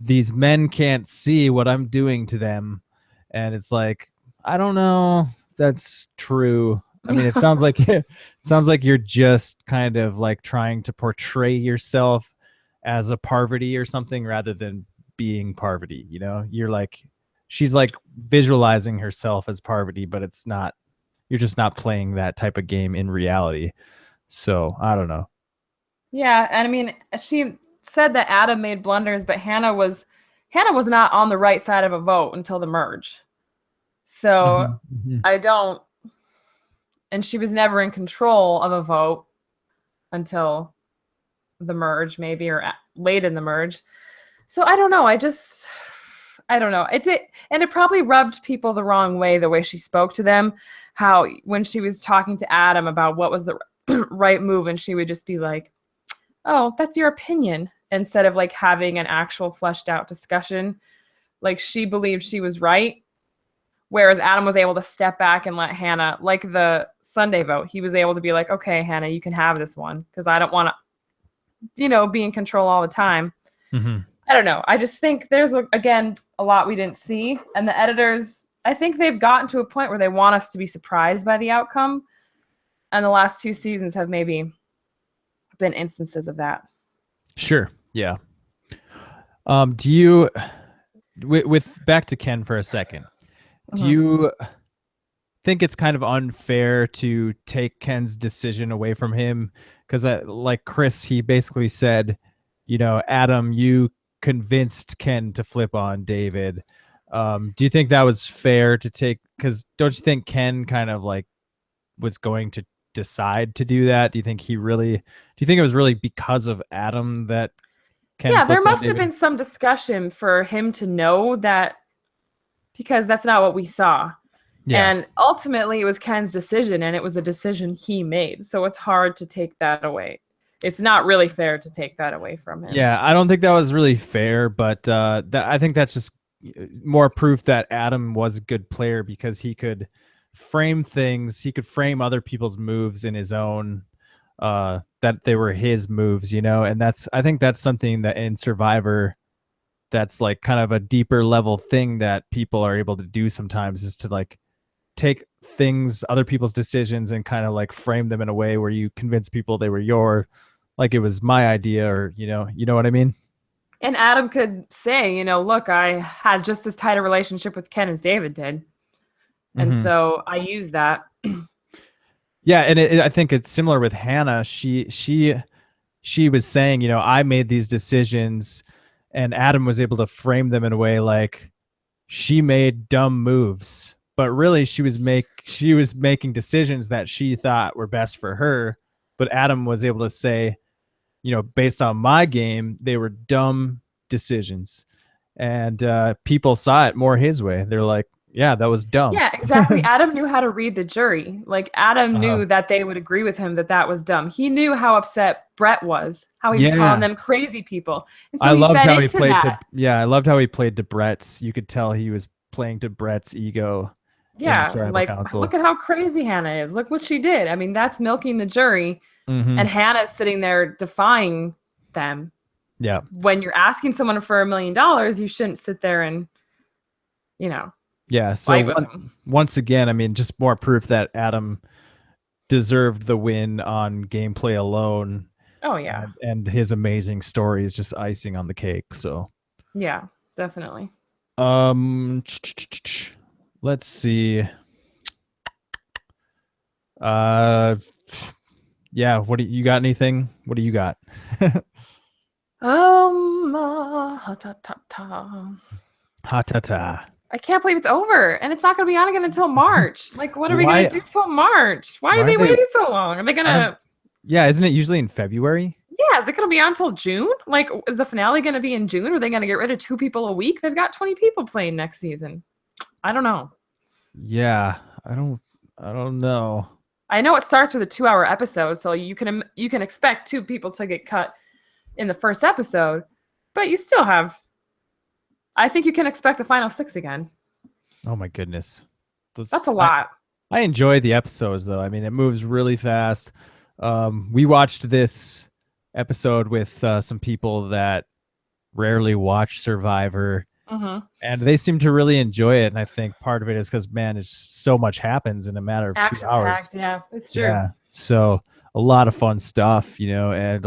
these men can't see what I'm doing to them. And it's like, I don't know if that's true. I mean, it sounds like it sounds like you're just kind of like trying to portray yourself as a Parvati or something rather than being Parvati, you know? You're like she's like visualizing herself as Parvati, but it's not you're just not playing that type of game in reality. So, I don't know. Yeah, and I mean, she said that Adam made blunders, but Hannah was not on the right side of a vote until the merge. So Mhm, mhm. I don't, and she was never in control of a vote until the merge, maybe, or late in the merge. So I don't know. I don't know. It did, and it probably rubbed people the wrong way, the way she spoke to them. How when she was talking to Adam about what was the right move, and she would just be like, "Oh, that's your opinion," instead of like having an actual fleshed out discussion. Like she believed she was right, whereas Adam was able to step back and let Hannah, like the Sunday vote, he was able to be like, "Okay, Hannah, you can have this one because I don't want to, be in control all the time." Mhm. I don't know. I just think there's, again, a lot we didn't see. And the editors, I think they've gotten to a point where they want us to be surprised by the outcome. And the last two seasons have maybe been instances of that. Sure. Yeah. Do you with back to Ken for a second. Do Mhm. you think it's kind of unfair to take Ken's decision away from him? Because, like Chris, he basically said, Adam, you convinced Ken to flip on David. Do you think that was fair to take? Because don't you think Ken kind of like was going to decide to do that? Do you think he really? Do you think it was really because of Adam that Ken Yeah, there flipped on must have David? been some discussion for him to know that, because that's not what we saw. Yeah. And ultimately, it was Ken's decision, and it was a decision he made. So it's hard to take that away. It's not really fair to take that away from him. Yeah, I don't think that was really fair, but I think that's just more proof that Adam was a good player because he could frame things, he could frame other people's moves in his own, that they were his moves, and I think that's something that in Survivor, that's like kind of a deeper level thing that people are able to do sometimes is to like take things, other people's decisions, and kind of like frame them in a way where you convince people they were like it was my idea, or you know what I mean? And Adam could say, look, I had just as tight a relationship with Ken as David did. And Hmm. so I used that. Yeah, and I think it's similar with Hannah. She was saying, I made these decisions, and Adam was able to frame them in a way like she made dumb moves, but really she was making decisions that she thought were best for her. But Adam was able to say, based on my game, they were dumb decisions, and people saw it more his way. They're like, yeah, that was dumb. Yeah, exactly. Adam knew how to read the jury. Like Adam Uh-huh. knew that they would agree with him that that was dumb. He knew how upset Brett was, how he was calling Yeah, them crazy people. And I so he loved fed how he into played to. that. Yeah, I loved how he played to Brett's. You could tell he was playing to Brett's ego in the Yeah, tribal like look council. at how crazy Hannah is. Look what she did. I mean, that's milking the jury. Hmm. And Hannah's sitting there defying them. Yeah, When you're asking someone for $1 million, you shouldn't sit there and, you know, yeah. So fight with them. once again, I mean, just more proof that Adam deserved the win on gameplay alone, Oh yeah. and his amazing story is just icing on the cake. So, Yeah, definitely. um, let's see. Uh, yeah. What do you got? Anything? What do you got? Ha, ta, ta, ta. Ha ta ta. I can't believe it's over, and it's not going to be on again until March. Like, what are we going Why? to do till March? Why are Why are they they? waiting so long? Are they going Aren't? to? Yeah, isn't it usually in February? Yeah, is it going to be on till June? Like, is the finale going to be in June? Or are they going to get rid of 2 people a week? They've got 20 people playing next season. I don't know. Yeah, I don't know. I know it starts with a 2-hour episode, so you can expect 2 people to get cut in the first episode, but you still have. I think you can expect the final 6 again. Oh my goodness. That's a I lot. I enjoy the episodes though. I mean, it moves really fast. We watched this episode with some people that rarely watch Survivor, Mm-hmm. And they seem to really enjoy it. And I think part of it is because, man, it's so much happens in a matter of 2 hours. Action-packed, yeah, it's true. Yeah. So a lot of fun stuff, and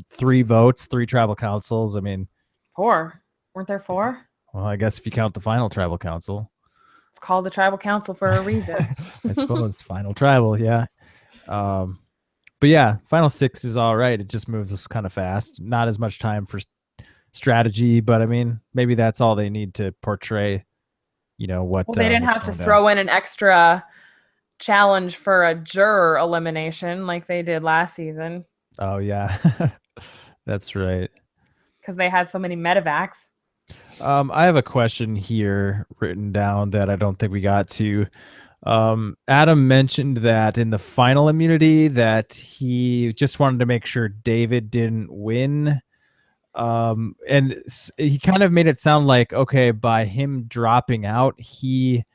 3 votes, 3 tribal councils. I mean, 4. Weren't there 4? well, I guess if you count the final tribal council. It's called the tribal council for a reason. I suppose final tribal, yeah. But yeah, final 6 is all right. It just moves kind of fast. Not as much time for strategy, but I mean, maybe that's all they need to portray, what. Well, they didn't have to throw in an extra challenge for a juror elimination like they did last season. Oh yeah, that's right. Because they had so many medevacs. I have a question here written down that I don't think we got to. Adam mentioned that in the final immunity that he just wanted to make sure David didn't win. And he kind of made it sound like, okay, by him dropping out, he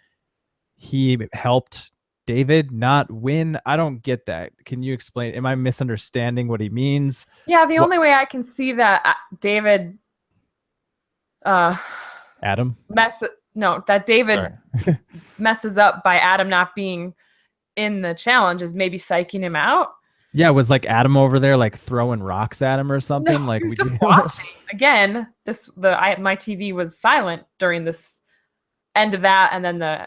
helped David not win. I don't get that. Can you explain? Am I misunderstanding what he means? Yeah, the only way I can see that David Adam David messes up by Adam not being in the challenge is maybe psyching him out. Yeah, was like Adam over there like throwing rocks at him or something? No, like he was just watching. Again, my TV was silent during this end of that and then the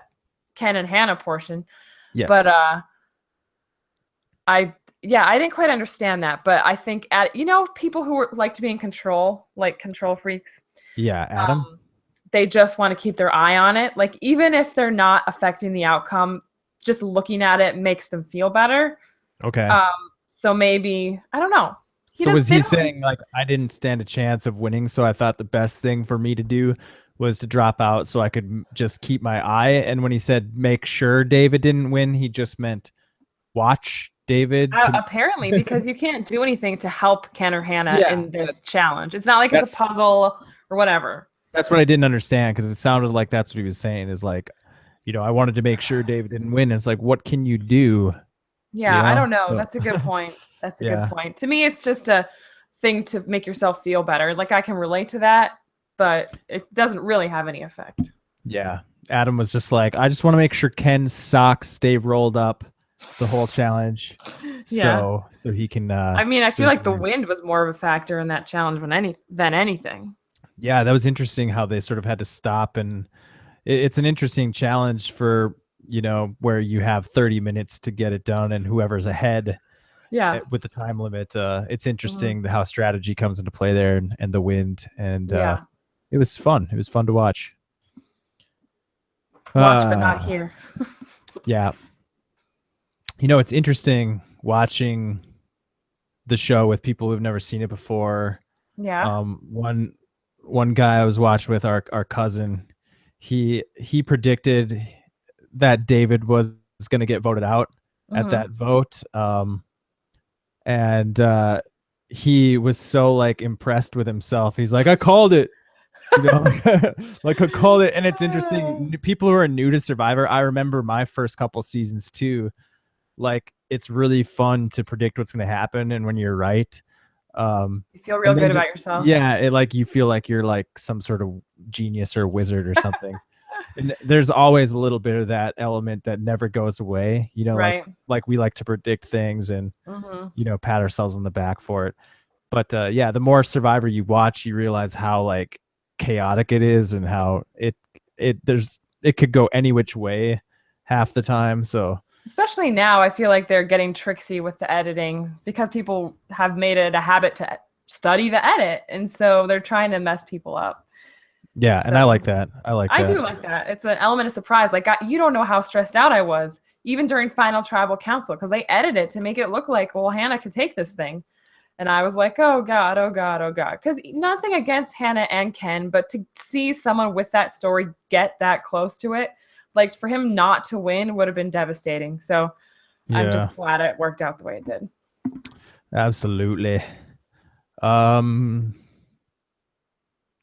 Ken and Hannah portion. Yes. But I didn't quite understand that, but I think people who like to be in control, like control freaks. Yeah, Adam. They just want to keep their eye on it. Like even if they're not affecting the outcome, just looking at it makes them feel better. Okay. So maybe I don't know. So was he saying like I didn't stand a chance of winning, so I thought the best thing for me to do was to drop out so I could just keep my eye? And when he said make sure David didn't win, he just meant watch David. Apparently, because you can't do anything to help Ken or Hannah in this challenge. It's not like it's a puzzle or whatever. That's what I didn't understand, because it sounded like that's what he was saying is like, I wanted to make sure David didn't win. It's like, what can you do? Yeah, I don't know. So, that's a good point. That's a good point. To me, it's just a thing to make yourself feel better. Like I can relate to that, but it doesn't really have any effect. Yeah. Adam was just like, I just want to make sure Ken's socks stay rolled up the whole challenge. So he can I feel like the wind was more of a factor in that challenge than anything. Yeah, that was interesting how they sort of had to stop, and it's an interesting challenge for where you have 30 minutes to get it done and whoever's ahead with the time limit. It's interesting how strategy comes into play there, and the wind, and it was fun. It was fun to watch. Watch but not hear. Yeah. It's interesting watching the show with people who've never seen it before. Yeah. One guy I was watching with, our cousin, he predicted that David was going to get voted out at that vote. And he was so like impressed with himself. He's like, I called it. Like I called it. And it's interesting. People who are new to Survivor, I remember my first couple seasons too. Like it's really fun to predict what's going to happen, and when you're right, you feel real good about yourself. Yeah, you feel like you're like some sort of genius or wizard or something. And there's always a little bit of that element that never goes away. Right. Like we like to predict things and pat ourselves on the back for it. But the more Survivor you watch, you realize how like chaotic it is, and how it could go any which way half the time. So especially now, I feel like they're getting tricksy with the editing because people have made it a habit to study the edit. And so they're trying to mess people up. Yeah, and I like that. I do like that. It's an element of surprise. Like, you don't know how stressed out I was, even during Final Tribal Council, because they edited it to make it look like, well, Hannah could take this thing. And I was like, oh, God, oh, God, oh, God. Because nothing against Hannah and Ken, but to see someone with that story get that close to it, like for him not to win would have been devastating. So I'm just glad it worked out the way it did. Absolutely.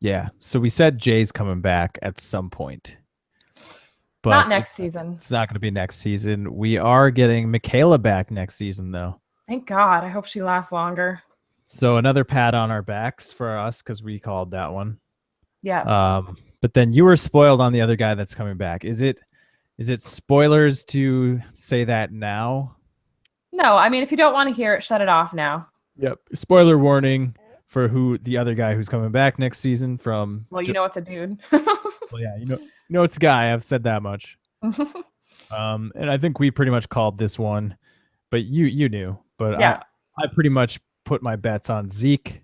Yeah. So we said Jay's coming back at some point. But not next season. It's not going to be next season. We are getting Michaela back next season, though. Thank God. I hope she lasts longer. So another pat on our backs for us, because we called that one. Yeah. But then you were spoiled on the other guy that's coming back. Is it spoilers to say that now? No, I mean, if you don't want to hear it, shut it off now. Yep. Spoiler warning for who the other guy who's coming back next season from. Well, you know it's a dude. Well, yeah, it's a guy. I've said that much. And I think we pretty much called this one, but you knew. But Yeah. I pretty much put my bets on Zeke.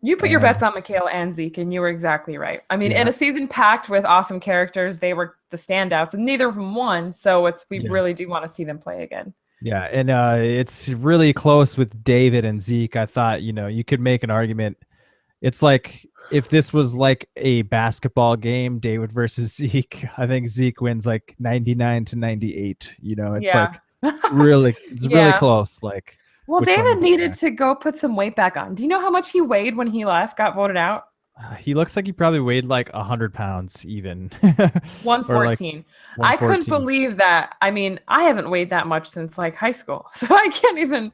You put your bets on Michaela and Zeke, and you were exactly right. I mean, in a season packed with awesome characters, they were the standouts, and neither of them won. So we really do want to see them play again. Yeah, and it's really close with David and Zeke. I thought, you could make an argument. It's like if this was like a basketball game, David versus Zeke, I think Zeke wins like 99-98. It's like really close. Like, well, David needed to go put some weight back on. Do you know how much he weighed when he got voted out? He looks like he probably weighed like 100 pounds even. 114. I couldn't believe that. I mean, I haven't weighed that much since like high school, so I can't even.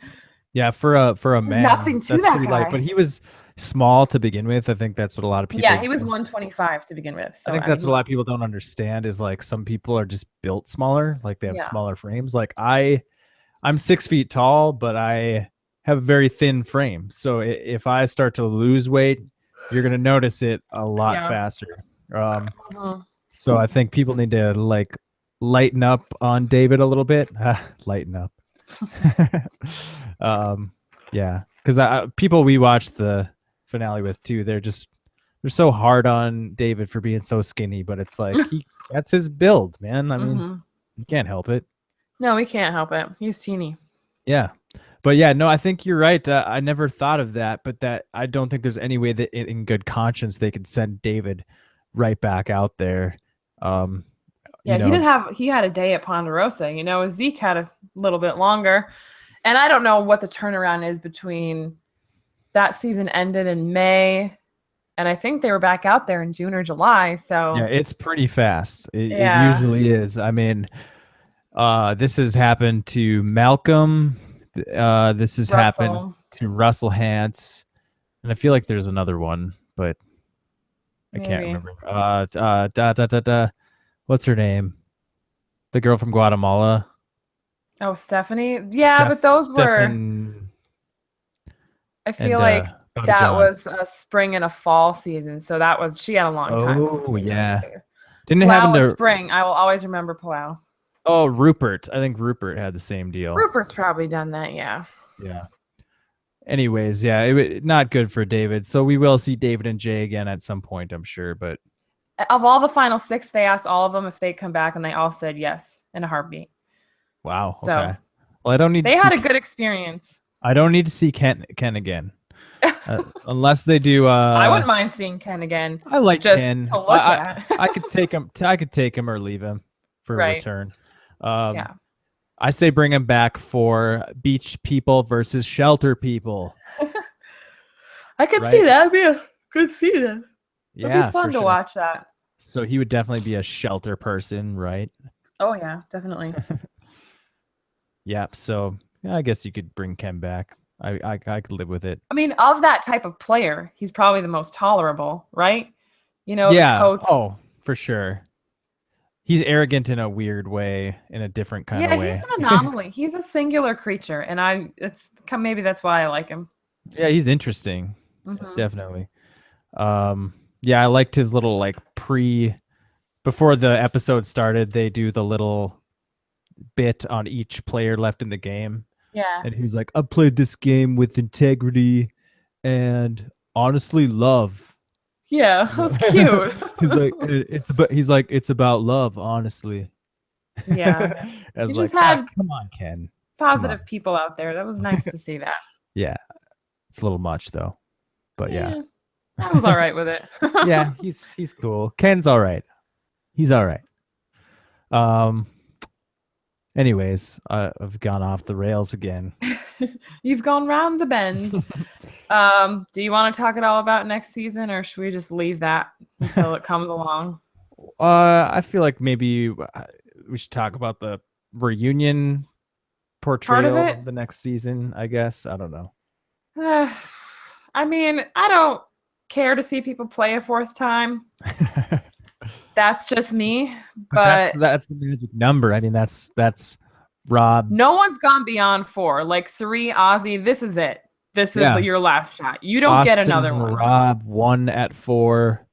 Yeah, for a man, nothing to that guy. Light, but he was small to begin with. I think that's what a lot of people. Yeah, he was 125 to begin with. So I think that's what a lot of people don't understand is like some people are just built smaller, like they have smaller frames. Like I'm 6 feet tall, but I have a very thin frame. So if I start to lose weight, you're gonna notice it a lot faster. So I think people need to like lighten up on David a little bit. Lighten up. Yeah, because people we watched the finale with too, they're so hard on David for being so skinny, but it's like that's his build, man. I mean, you can't help it. No, we can't help it. He's teeny. Yeah. But yeah, no, I think you're right. I never thought of that, but that I don't think there's any way that in good conscience they could send David right back out there. He had a day at Ponderosa. Zeke had a little bit longer. And I don't know what the turnaround is between that season ended in May, and I think they were back out there in June or July. So yeah, it's pretty fast. It usually is. I mean, this has happened to Malcolm. This has happened to Russell Hantz, and I feel like there's another one, but I can't remember. What's her name? The girl from Guatemala. Oh, Stephanie. Yeah, but those were. I feel like that was a spring and a fall season, so she had a long time. Oh yeah. Didn't it happen to spring? I will always remember Palau. Oh, Rupert. I think Rupert had the same deal. Rupert's probably done that, yeah. Yeah. Anyways, yeah, not good for David. So we will see David and Jay again at some point, I'm sure. But of all the final 6, they asked all of them if they'd come back, and they all said yes in a heartbeat. Wow. So, okay. Well, I don't need. They had a good experience. I don't need to see Ken again, unless they do. I wouldn't mind seeing Ken again. I like Ken. To look at. I could take him. I could take him or leave him for a return. I say bring him back for beach people versus shelter people. I could see that. That'd be a good season. Yeah, it'd be fun to watch that. So he would definitely be a shelter person, right? Oh yeah, definitely. Yeah. So I guess you could bring Ken back. I could live with it. I mean, of that type of player, he's probably the most tolerable, right? Yeah. The coach. Oh, for sure. He's arrogant in a weird way, in a different kind of way. Yeah, he's an anomaly. He's a singular creature, and maybe that's why I like him. Yeah, he's interesting. Definitely. Yeah, I liked his little before the episode started, they do the little bit on each player left in the game. Yeah. And he's like, I played this game with integrity and honestly love. Yeah, that was cute. He's like, it's about love, honestly. Yeah. I was like, come on, Ken. Positive people out there. That was nice to see that. Yeah. It's a little much though. But yeah. I was all right with it. Yeah, he's cool. Ken's all right. He's all right. Anyways, I've gone off the rails again. You've gone round the bend. Do you want to talk at all about next season, or should we just leave that until it comes along? I feel like maybe we should talk about the reunion portrayal of the next season, I guess. I don't know. I mean, I don't care to see people play a fourth time. That's just me, But but that's the magic number. I mean, that's Rob. no one's gone beyond 4. Like Sari, Ozzy, this is it. This is Yeah, your last shot. You don't get Austin another and one. Rob won at 4.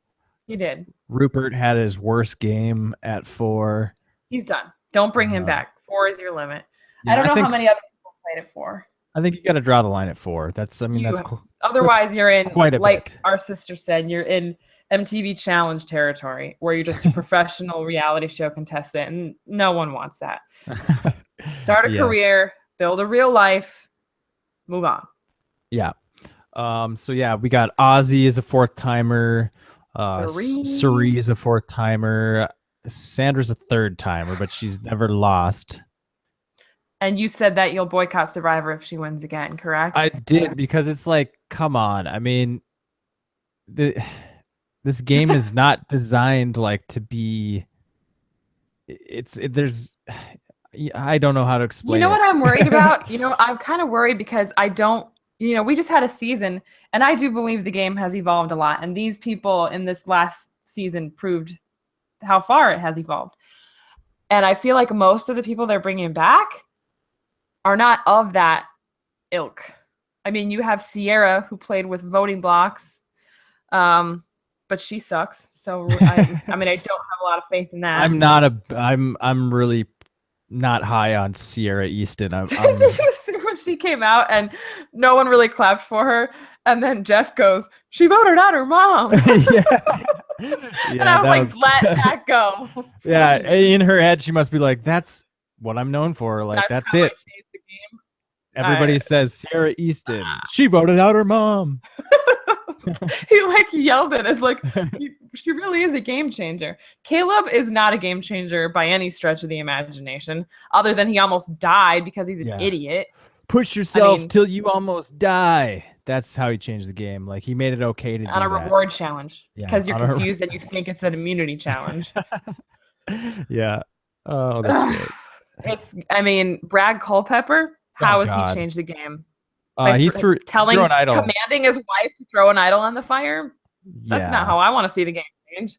He did. Rupert had his worst game at 4. He's done. Don't bring him Uh, back. 4 is your limit. I yeah, don't know how many other people played it for. I think you got to draw the line at 4. That's I mean You that's otherwise you're in, quite a like bit. our sister said, you're in MTV challenge territory where you're just a professional reality show contestant, and no one wants that. Start a Yes. career, build a real life, move on. Yeah. So yeah, we got Ozzy as a 4th timer. Sari is a 4th timer. Sandra's a 3rd timer, but she's never lost. And you said that you'll boycott Survivor if she wins again, correct? I did, because it's like, come on. I mean, this game is not designed like to be. There's. I don't know how to explain. You know what I'm worried about? I'm kind of worried because I don't. We just had a season, and I do believe the game has evolved a lot. And these people in this last season proved how far it has evolved. And I feel like most of the people they're bringing back are not of that ilk. I mean, you have Sierra, who played with voting blocks, but she sucks. So I mean, I don't have a lot of faith in that. I'm really not high on Sierra Easton. Did you see when she came out and no one really clapped for her, and then Jeff goes, "She voted out her mom." And I was like, let that go. Yeah, in her head, she must be like, "That's what I'm known for. Like, that's it." Everybody says Sierra Easton. She voted out her mom. He like yelled it as like, she really is a game changer. Caleb is not a game changer by any stretch of the imagination, other than he almost died because he's an idiot. Push yourself till you almost die. That's how he changed the game. Like, he made it okay to do on a reward challenge because you're confused and you think it's an immunity challenge. Yeah. Oh, that's great. I mean, Brad Culpepper, how has he changed the game? He threw an idol. Commanding his wife to throw an idol on the fire? That's not how I want to see the game change.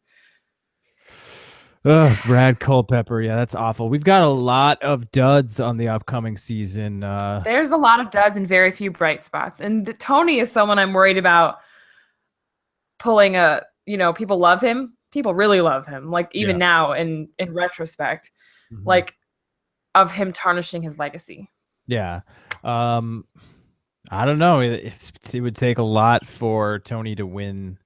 Brad Culpepper. Yeah, that's awful. We've got a lot of duds on the upcoming season. There's a lot of duds and very few bright spots. And Tony is someone I'm worried about pulling people love him. People really love him. Like, even now in retrospect, like, of him tarnishing his legacy. Yeah. I don't know. It would take a lot for Tony to win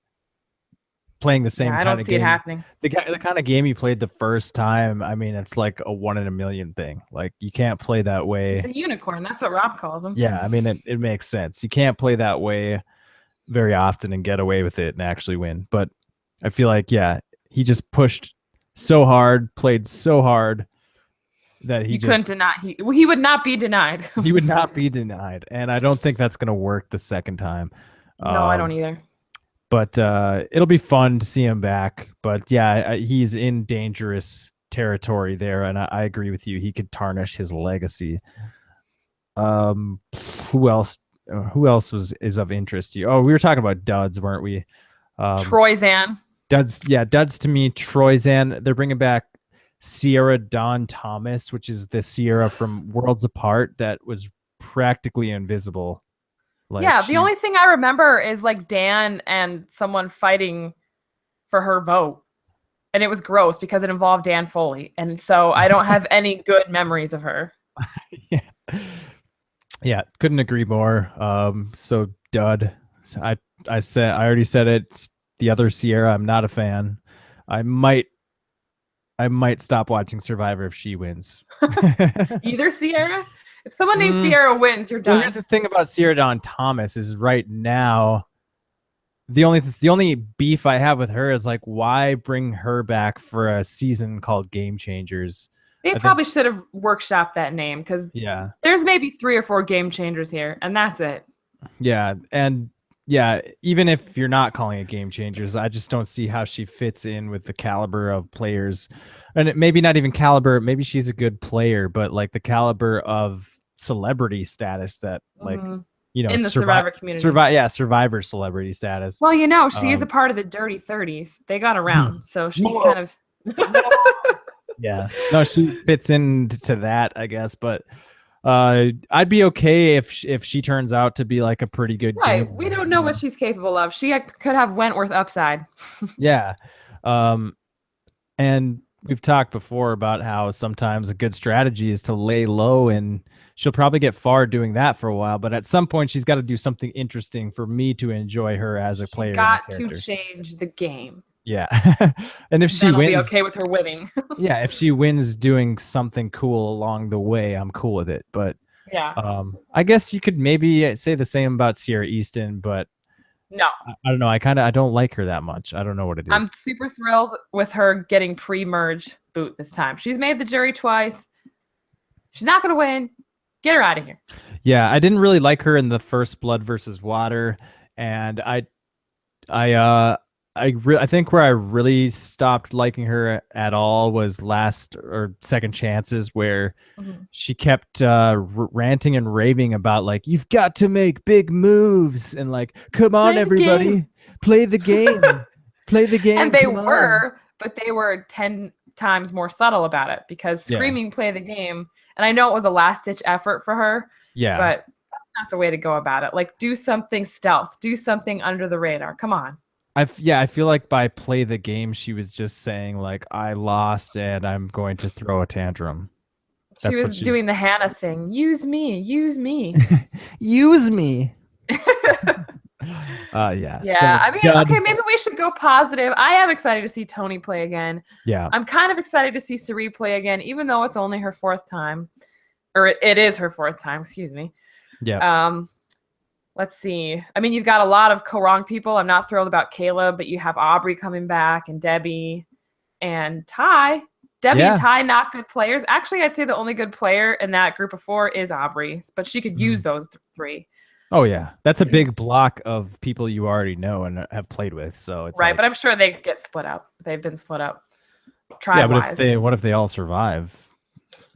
playing the same kind of game. I don't see it happening. The kind of game he played the first time, I mean, it's like a 1 in a million thing. Like, you can't play that way. He's a unicorn. That's what Rob calls him. Yeah, I mean, it makes sense. You can't play that way very often and get away with it and actually win. But I feel like, he just pushed so hard, played so hard, that he couldn't deny. He would not be denied. He would not be denied, and I don't think that's going to work the second time. No, I don't either. But it'll be fun to see him back. But yeah, he's in dangerous territory there, and I agree with you. He could tarnish his legacy. Who else? Who else is of interest to you? Oh, we were talking about duds, weren't we? Troyzan. Duds, yeah, duds to me. Troyzan. They're bringing back Sierra Dawn Thomas, which is the Sierra from Worlds Apart that was practically invisible. Like, the only thing I remember is like Dan and someone fighting for her vote. And it was gross because it involved Dan Foley. And so I don't have any good memories of her. Yeah, couldn't agree more. So dud. I already said it. It's the other Sierra, I'm not a fan. I might stop watching Survivor if she wins. Either Sierra? If someone named Sierra wins, you're done. Well, here's the thing about Sierra Dawn Thomas is right now, the only beef I have with her is like, why bring her back for a season called Game Changers? They probably should have workshopped that name because there's maybe 3 or 4 Game Changers here, and that's it. Yeah, and even if you're not calling it Game Changers, I just don't see how she fits in with the caliber of players. And maybe not even caliber, maybe she's a good player, but like the caliber of celebrity status that like in the Survivor community. Survivor celebrity status. Well, she is a part of the Dirty 30s. They got around, so she's kind of. Yeah, no, she fits into that, I guess. But I'd be okay if she turns out to be like a pretty good right. game We don't know what she's capable of. She could have Wentworth upside. Yeah. And we've talked before about how sometimes a good strategy is to lay low, and she'll probably get far doing that for a while. But at some point, she's got to do something interesting for me to enjoy her as a player. She's got to change the game. Yeah. And if she then I'll wins, be okay with her winning. yeah, if she wins doing something cool along the way, I'm cool with it. But yeah, I guess you could maybe say the same about Sierra Easton, but no, I don't know. I don't like her that much. I don't know what it is. I'm super thrilled with her getting pre-merge boot this time. She's made the jury twice. She's not going to win. Get her out of here. Yeah, I didn't really like her in the first Blood versus Water, and I think where I really stopped liking her at all was last or second chances, where she kept ranting and raving about like, you've got to make big moves, and like, come on, everybody, play the game, play the game. And they were, but they were 10 times more subtle about it, because screaming play the game, and I know it was a last ditch effort for her, but that's not the way to go about it. Like, do something stealth, do something under the radar. Come on. I feel like by play the game, she was just saying like, I lost and I'm going to throw a tantrum. She was doing the Hannah thing. Use me, use me. Use me. Yeah. I mean, okay, maybe we should go positive. I am excited to see Tony play again. Yeah. I'm kind of excited to see Cirie play again, even though it's only her fourth time. Or it is her fourth time, excuse me. Yeah. Let's see. I mean, you've got a lot of co-wrong people. I'm not thrilled about Caleb, but you have Aubrey coming back, and Debbie and Ty. Debbie and Ty, not good players. Actually, I'd say the only good player in that group of 4 is Aubrey, but she could use those 3. Oh, yeah. That's a big block of people you already know and have played with. So it's right, but I'm sure they get split up. They've been split up. Tribe-wise. Yeah, but what if they all survive?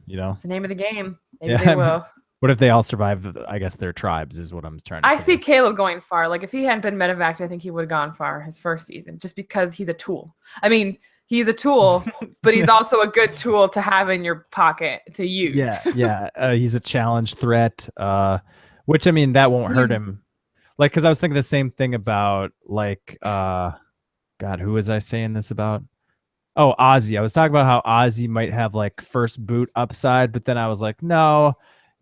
It's the name of the game. Maybe they will. What if they all survive, I guess, their tribes is what I'm trying to say. I see Caleb going far. Like, if he hadn't been medevaced, I think he would have gone far his first season, just because he's a tool. I mean, he's a tool, but he's also a good tool to have in your pocket to use. Yeah. He's a challenge threat, which, I mean, that won't hurt him. Like, because I was thinking the same thing about, like, God, who was I saying this about? Oh, Ozzy. I was talking about how Ozzy might have, like, first boot upside, but then I was like, no.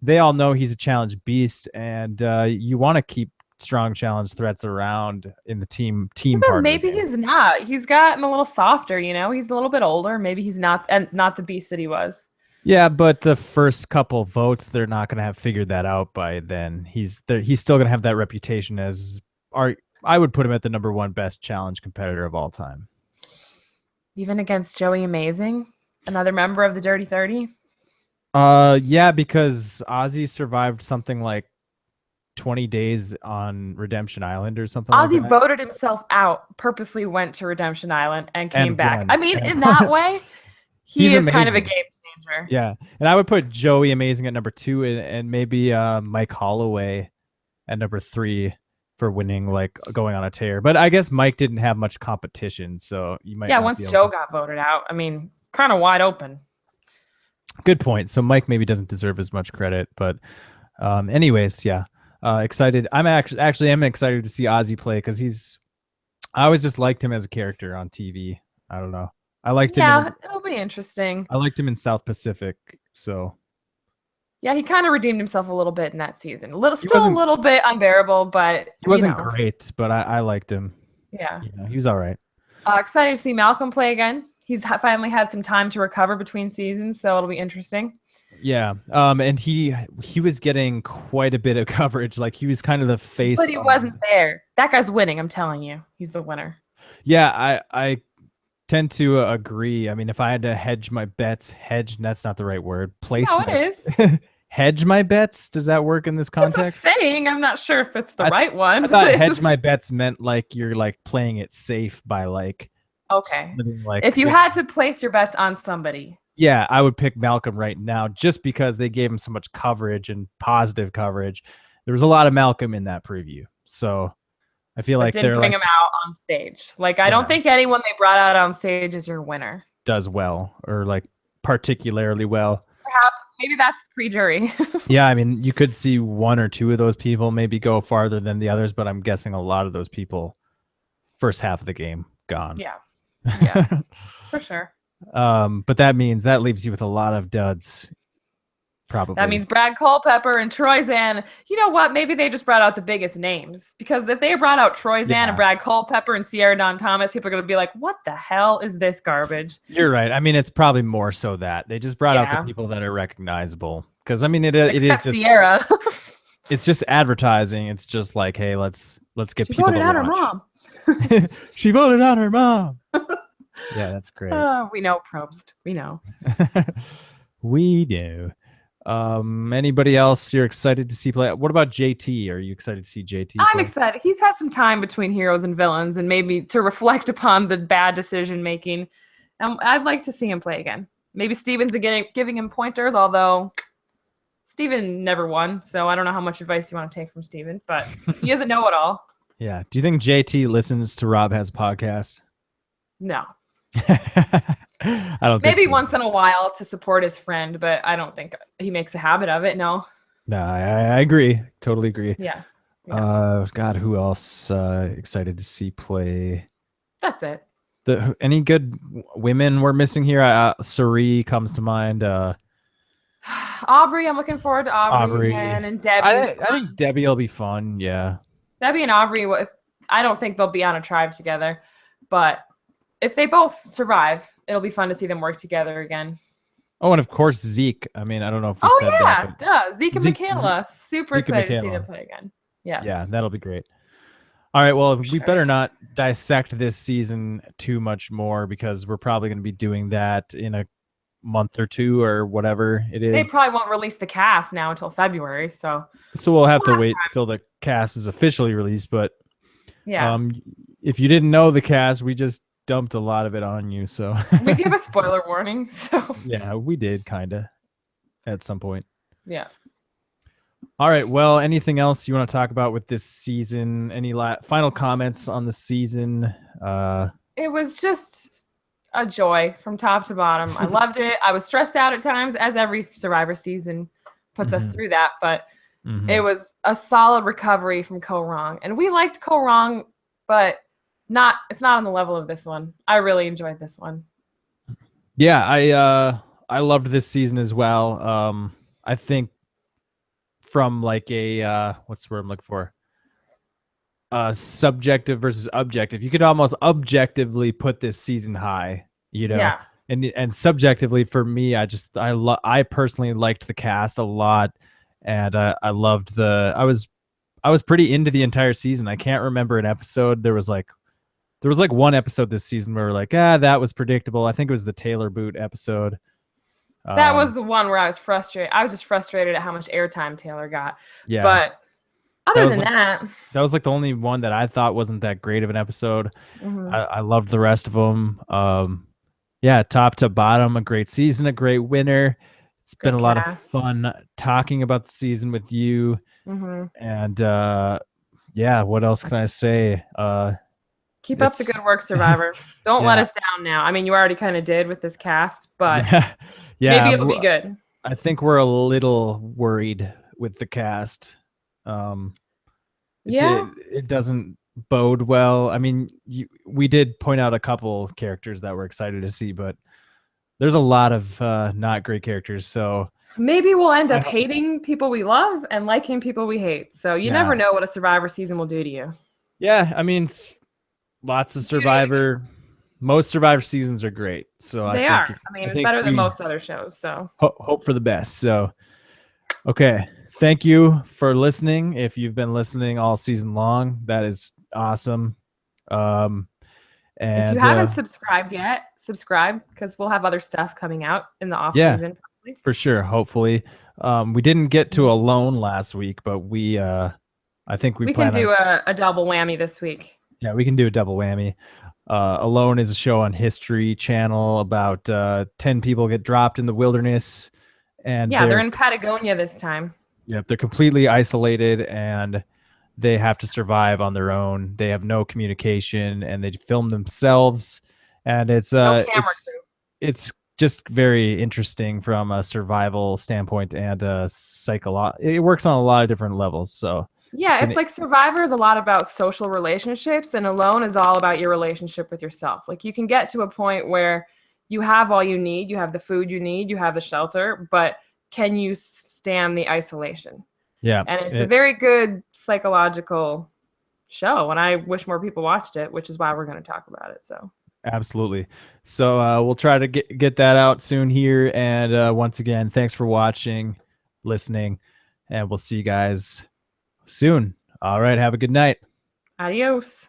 They all know he's a challenge beast, and you want to keep strong challenge threats around in the team part. Maybe he's not. He's gotten a little softer, He's a little bit older. Maybe he's not, and not the beast that he was. Yeah, but the first couple votes, they're not going to have figured that out by then. He's still going to have that reputation as I would put him at the #1 best challenge competitor of all time. Even against Joey Amazing, another member of the Dirty 30. Yeah, because Ozzy survived something like 20 days on Redemption Island or something like that. Ozzy voted himself out, purposely went to Redemption Island and came back. I mean, in that way, he is kind of a game changer. Yeah, and I would put Joey Amazing at #2 and maybe Mike Holloway at #3 for winning, like going on a tear. But I guess Mike didn't have much competition, so you might. Yeah, once Joe got voted out, I mean, kind of wide open. Good point. So Mike maybe doesn't deserve as much credit, but anyways, yeah. Excited. I'm actually excited to see Ozzy play, because I always just liked him as a character on TV. I don't know. I liked him. Yeah, it'll be interesting. I liked him in South Pacific, so. Yeah, he kind of redeemed himself a little bit in that season. A little bit unbearable, but he wasn't great. But I liked him. Yeah, he was all right. Excited to see Malcolm play again. He's finally had some time to recover between seasons, so it'll be interesting. Yeah, and he was getting quite a bit of coverage. Like, he was kind of the face. But he wasn't there. That guy's winning, I'm telling you. He's the winner. Yeah, I tend to agree. I mean, if I had to hedge my bets, that's not the right word. No, it is. Hedge my bets? Does that work in this context? It's a saying. I'm not sure if it's the right one. I thought hedge my bets meant like you're like playing it safe by like. Okay. If you had to place your bets on somebody. Yeah, I would pick Malcolm right now, just because they gave him so much coverage and positive coverage. there was a lot of Malcolm in that preview. So I feel But like didn't they're bring like, him out on stage. Like, I don't yeah, think anyone they brought out on stage is your winner. does well or like particularly well. Perhaps maybe that's pre-jury. Yeah, I mean, you could see one or two of those people maybe go farther than the others, but I'm guessing a lot of those people first half of the game gone. Yeah. Yeah, for sure. But that means that leaves you with a lot of duds. Probably. That means Brad Culpepper and Troy Zan. You know what? Maybe they just brought out the biggest names, because if they brought out Troy Zan and Brad Culpepper and Sierra Dawn Thomas, people are going to be like, what the hell is this garbage? You're right. I mean, it's probably more so that they just brought out the people that are recognizable. Because I mean, it is just Sierra. It's just advertising. It's just like, hey, let's get people to watch. She voted out her mom. She voted out her mom. Yeah, that's great. We know, Probst. We know. We do. Anybody else you're excited to see play? What about JT? Are you excited to see JT play? I'm excited. He's had some time between heroes and villains, and maybe to reflect upon the bad decision making. I'd like to see him play again. Maybe Steven's been giving him pointers, although Steven never won, so I don't know how much advice you want to take from Steven, but he doesn't know it all. Yeah. Do you think JT listens to Rob Has podcast? No. I don't think maybe so. Once in a while to support his friend, but I don't think he makes a habit of it. No. No, I agree. Totally agree. Yeah. God, who else excited to see play? That's it. Any good women we're missing here? Sari comes to mind. Aubrey, I'm looking forward to Aubrey again, and Debbie. I think Debbie will be fun. Yeah. Debbie and Aubrey, I don't think they'll be on a tribe together, but if they both survive, it'll be fun to see them work together again. Oh, and of course, Zeke. I mean, I don't know if we said that. Duh. Zeke and Michaela. Super excited to see them play again. Yeah. Yeah, that'll be great. All right, well, we better not dissect this season too much more, because we're probably going to be doing that in a month or two or whatever it is. They probably won't release the cast now until February, so we'll have to wait till the cast is officially released. But yeah, if you didn't know the cast, we just dumped a lot of it on you, so we gave a spoiler warning. So yeah, we did kind of at some point. Yeah. All right, well, anything else you want to talk about with this season? Any final comments on the season? It was just a joy from top to bottom. I loved it. I was stressed out at times, as every Survivor season puts us through that, but it was a solid recovery from Ko Wrong, and we liked Ko Wrong, but it's not on the level of this one. I really enjoyed this one. Yeah, I loved this season as well. I think from like a what's the word I'm looking for? Subjective versus objective. You could almost objectively put this season high, you know. Yeah. And subjectively for me, I personally liked the cast a lot, and I loved I was pretty into the entire season. I can't remember an episode. There was like one episode this season where we're like, that was predictable. I think it was the Taylor Boot episode. That was the one where I was frustrated. I was just frustrated at how much airtime Taylor got. Yeah. But other than that was like the only one that I thought wasn't that great of an episode. I loved the rest of them. Yeah, top to bottom, a great season, a great winner. It's been a lot of fun talking about the season with you. And yeah, what else can I say? Keep up the good work, Survivor. Don't let us down now. I mean, you already kind of did with this cast, but maybe it'll be good. I think we're a little worried with the cast. It doesn't bode well. I mean, we did point out a couple characters that we're excited to see, but there's a lot of not great characters. So maybe we'll end up hating people we love and liking people we hate. So you never know what a Survivor season will do to you. Yeah, I mean, lots of Survivor. Most Survivor seasons are great. So they are. I mean, it's better than most other shows. So hope for the best. So, okay. Thank you for listening. If you've been listening all season long, that is awesome. And if you haven't subscribed yet, subscribe, because we'll have other stuff coming out in the off season. Probably. For sure. Hopefully. We didn't get to Alone last week, but I think we can do a double whammy this week. Yeah, we can do a double whammy. Alone is a show on History Channel about 10 people get dropped in the wilderness, and they're in Patagonia this time. Yep, they're completely isolated and they have to survive on their own. They have no communication and they film themselves. And No camera crew. it's just very interesting from a survival standpoint and it works on a lot of different levels. So Yeah, it's like Survivor is a lot about social relationships, and Alone is all about your relationship with yourself. Like you can get to a point where you have all you need, you have the food you need, you have the shelter, but can you stand the isolation? yeah, And it's a very good psychological show, and I wish more people watched it, which is why we're going to talk about it. So absolutely. So we'll try to get that out soon here. And once again, thanks for watching, listening, and we'll see you guys soon. All right, have a good night. adios.